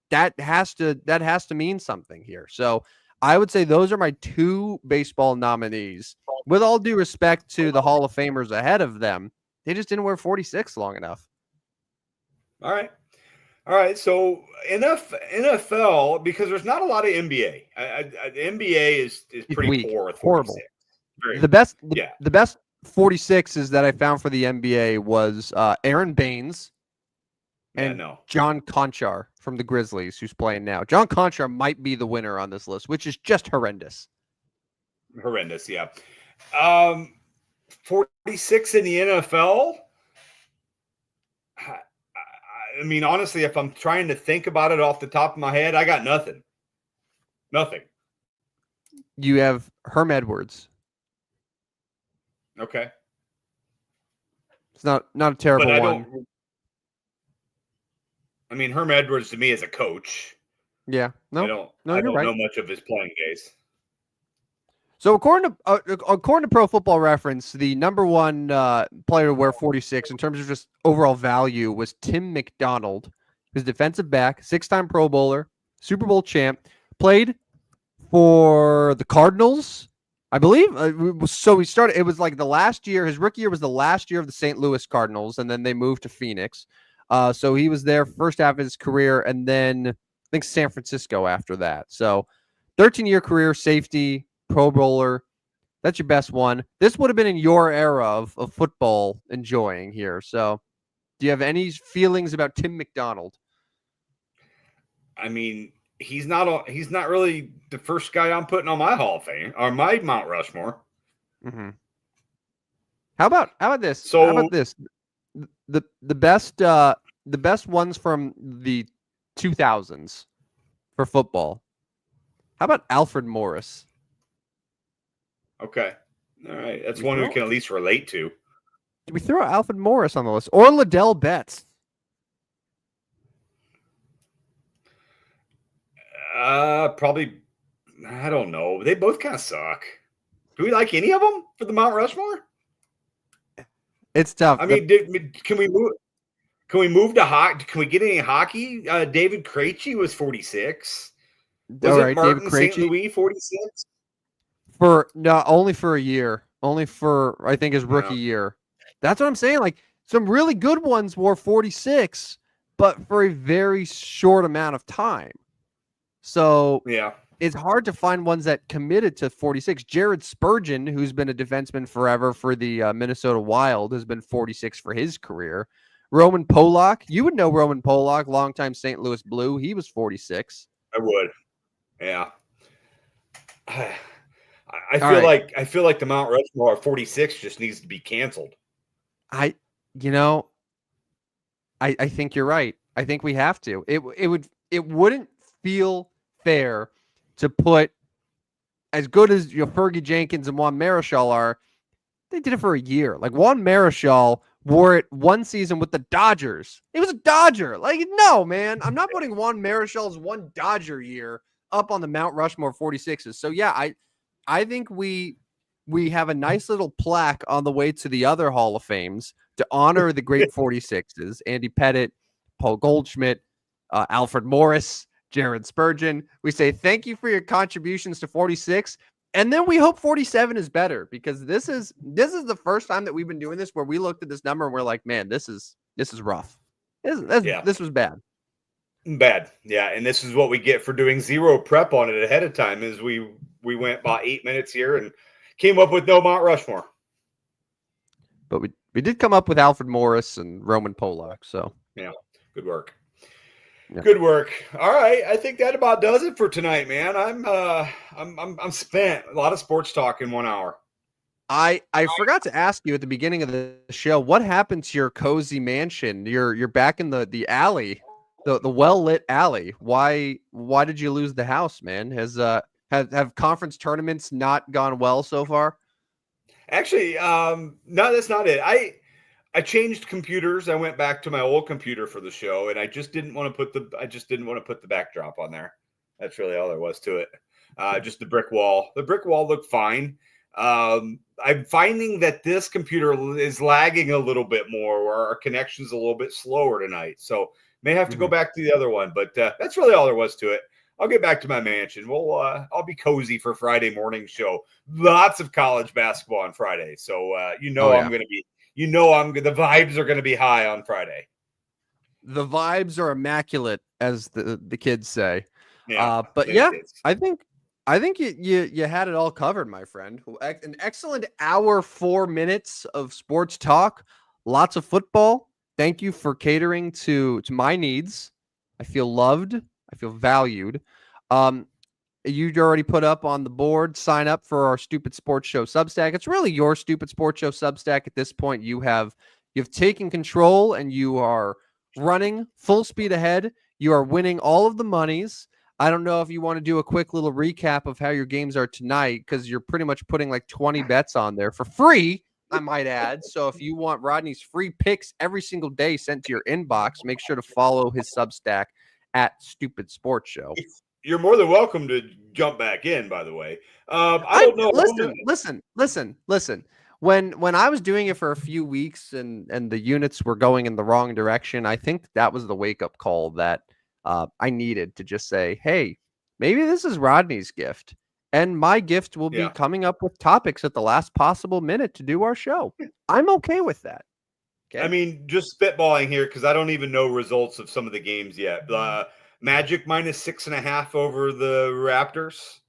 That has to mean something here. So I would say those are my 2 baseball nominees. With all due respect to the Hall of Famers ahead of them, they just didn't wear 46 long enough. All right. So NFL, because there's not a lot of NBA. The NBA is pretty weak. poor with 46. Horrible. The best 46s that I found for the NBA was Aaron Baines and John Conchar from the Grizzlies, who's playing now. John Conchar might be the winner on this list, which is just horrendous. Horrendous, yeah. 46 in the NFL. I mean, honestly, if I'm trying to think about it off the top of my head, I got nothing. Nothing. You have Herm Edwards. Okay. It's not a terrible one. I mean, Herm Edwards to me is a coach. Yeah. I don't right. know much of his playing days. So according to Pro Football Reference, the number 1 player to wear 46 in terms of just overall value was Tim McDonald, who's defensive back, 6-time Pro Bowler, Super Bowl champ, played for the Cardinals, I believe. So he started. It was like the last year. His rookie year was the last year of the St. Louis Cardinals, and then they moved to Phoenix. So he was there first half of his career, and then I think San Francisco after that. So 13-year career, safety, Pro Bowler. That's your best one. This would have been in your era of football enjoying here. So do you have any feelings about Tim McDonald? I mean, he's not really the first guy I'm putting on my Hall of Fame or my Mount Rushmore. Mm-hmm. How about this? How So about this? The best ones from the 2000s for football. How about Alfred Morris? okay, all right, Did that's we one we throw can at least relate to. did we throw Alfred Morris on the list or Liddell Betts? Probably. I don't know. They both kind of suck. Do we like any of them for the Mount Rushmore? It's tough. I mean, can we move? Can we move to hockey? Can we get any hockey? David Krejci was 46. All Wasn't right, David Martin St. Krejci Louis 46? for no only for a year, only for I think his rookie No. year. That's what I'm saying. Like some really good ones were 46, but for a very short amount of time. So Yeah. it's hard to find ones that committed to 46. Jared Spurgeon, who's been a defenseman forever for the Minnesota Wild, has been 46 for his career. Roman Polak, you would know Roman Polak, longtime St. Louis Blue. He was 46. I would. Yeah. I All feel right. like the Mount Rushmore 46 just needs to be canceled. I, you know, I think you're right. I think we have to. It wouldn't feel fair to put as good as Fergie Jenkins and Juan Marichal are. They did it for a year. Like Juan Marichal wore it one season with the Dodgers. He was a Dodger. Like, no, man. I'm not putting Juan Marichal's one Dodger year up on the Mount Rushmore 46s. So yeah, I think we have a nice little plaque on the way to the other Hall of Fames to honor the great 46s. Andy Pettit, Paul Goldschmidt, Alfred Morris, Jared Spurgeon. We say thank you for your contributions to 46. And then we hope 47 is better because this is the first time that we've been doing this where we looked at this number and we're like, man, this is rough. This was bad. Bad. Yeah. And this is what we get for doing zero prep on it ahead of time is we went about 8 minutes here and came up with no Mount Rushmore. But we did come up with Alfred Morris and Roman Polak. So yeah, good work. Yeah. Good work. All right, I think that about does it for tonight, man. I'm spent. A lot of sports talk in 1 hour. I forgot to ask you at the beginning of the show, what happened to your cozy mansion? You're back in the alley, the well lit alley. Why did you lose the house, man? Have conference tournaments not gone well so far? Actually, no, that's not it. I changed computers. I went back to my old computer for the show, and I just didn't want to put the backdrop on there. That's really all there was to it. Just the brick wall. The brick wall looked fine. I'm finding that this computer is lagging a little bit more, or our connection's a little bit slower tonight. So may have to go back to the other one, but that's really all there was to it. I'll get back to my mansion. I'll be cozy for Friday morning show. Lots of college basketball on Friday, so I'm going to be. The vibes are going to be high on Friday. The vibes are immaculate, as the kids say. Yeah, but yeah, I think you had it all covered, my friend. An excellent hour, 4 minutes of sports talk. Lots of football. Thank you for catering to my needs. I feel loved. I feel valued. You'd already put up on the board, sign up for our Stupid Sports Show Substack. It's really your Stupid Sports Show Substack at this point. You've taken control and you are running full speed ahead. You are winning all of the monies. I don't know if you want to do a quick little recap of how your games are tonight because you're pretty much putting like 20 bets on there for free, I might add. So if you want Rodney's free picks every single day sent to your inbox, make sure to follow his Substack at Stupid Sports Show. You're more than welcome to jump back in, by the way. I don't know. Listen. When I was doing it for a few weeks and the units were going in the wrong direction, I think that was the wake-up call that I needed to just say, hey, maybe this is Rodney's gift. And my gift will be coming up with topics at the last possible minute to do our show. I'm okay with that. Okay? I mean, just spitballing here because I don't even know results of some of the games yet. Magic minus 6.5 over the Raptors.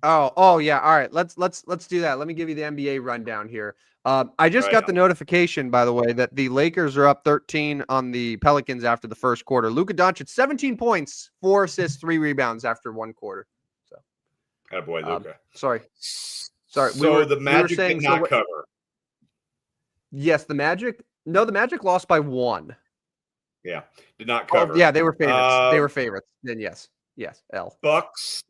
Oh yeah. All right. Let's do that. Let me give you the NBA rundown here. I just got the notification, by the way, that the Lakers are up 13 on the Pelicans after the first quarter. Luka Doncic, 17 points, 4 assists, 3 rebounds after one quarter. So, attaboy, Luka. Sorry. Sorry, So the we were Magic saying did not cover. Yes, the Magic. No, the Magic lost by 1. Yeah, did not Oh, cover. yeah, they were favorites. They were favorites. Then yes, L. Bucks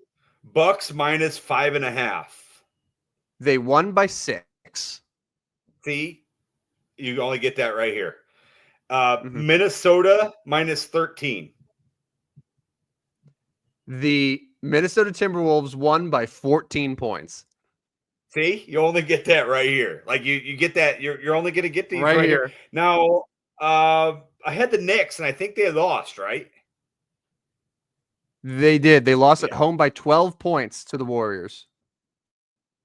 minus 5.5. They won by 6. See, you only get that right here. Mhm. Minnesota minus 13. The Minnesota Timberwolves won by 14 points. See, you only get that right here. Like you get that. You're only going to get these right here. Now, I had the Knicks, and I think they lost, right? They did. They lost at home by 12 points to the Warriors.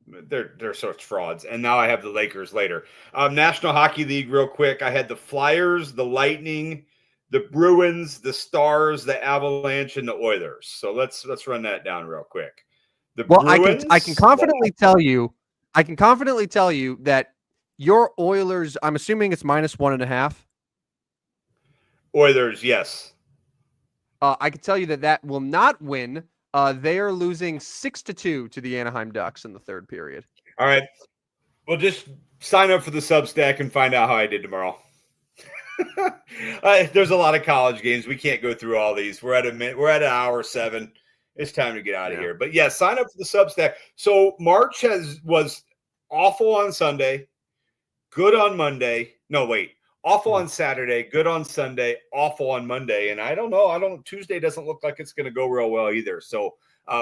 They're such frauds. And now I have the Lakers later. National Hockey League, real quick. I had the Flyers, the Lightning, the Bruins, the Stars, the Avalanche, and the Oilers. So let's run that down real quick. Bruins, I can confidently tell you that your Oilers, I'm assuming it's minus 1.5. Oilers, yes. I can tell you that will not win. They are losing 6-2 to the Anaheim Ducks in the third period. All right. Well, just sign up for the Substack and find out how I did tomorrow. There's a lot of college games. We can't go through all these. We're at an hour 7. It's time to get out of here. But yeah, sign up for the Substack. So March was awful on Sunday, good on Monday. No, wait. Awful on Saturday, good on Sunday, awful on Monday. And I don't know. Tuesday doesn't look like it's going to go real well either. So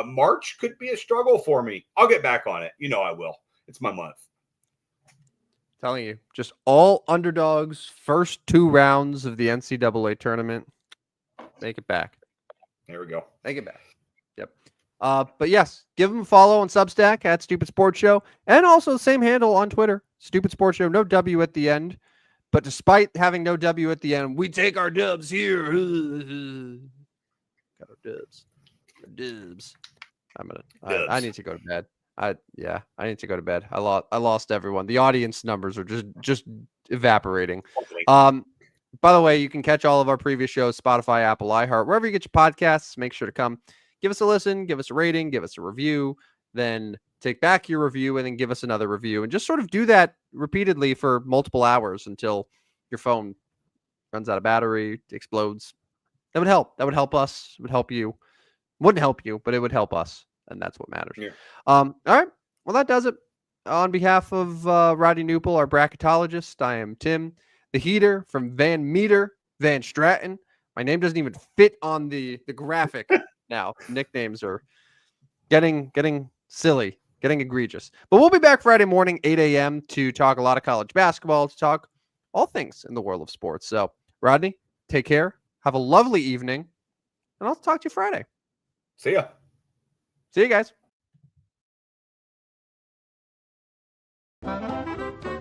March could be a struggle for me. I'll get back on it. You know I will. It's my month. Telling you, just all underdogs, first 2 rounds of the NCAA tournament. Make it back. There we go. Make it back. Yep. But yes, give them a follow on Substack at Stupid Sports Show. And also the same handle on Twitter, Stupid Sports Show, no W at the end. But despite having no W at the end, we take our dubs here. Got our dubs. Our dubs. I need to go to bed. I need to go to bed. I lost everyone. The audience numbers are just evaporating. By the way, you can catch all of our previous shows, Spotify, Apple, iHeart, wherever you get your podcasts. Make sure to come give us a listen, give us a rating, give us a review, then take back your review and then give us another review, and just sort of do that repeatedly for multiple hours until your phone runs out of battery, explodes. That would help. That would help us. It would help you. Wouldn't help you, but it would help us. And that's what matters. Yeah. All right. Well, that does it. On behalf of Rodney Newpel, our bracketologist, I am Tim, the heater from Van Meter, Van Stratton. My name doesn't even fit on the graphic now. Nicknames are getting silly, getting egregious. But we'll be back Friday morning, 8 a.m. to talk a lot of college basketball, to talk all things in the world of sports. So, Rodney, take care. Have a lovely evening. And I'll talk to you Friday. See ya. See you guys.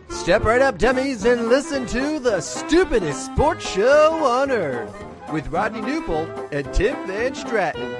Step right up, dummies, and listen to the stupidest sports show on earth with Rodney Newpel and Tim Van Stratton.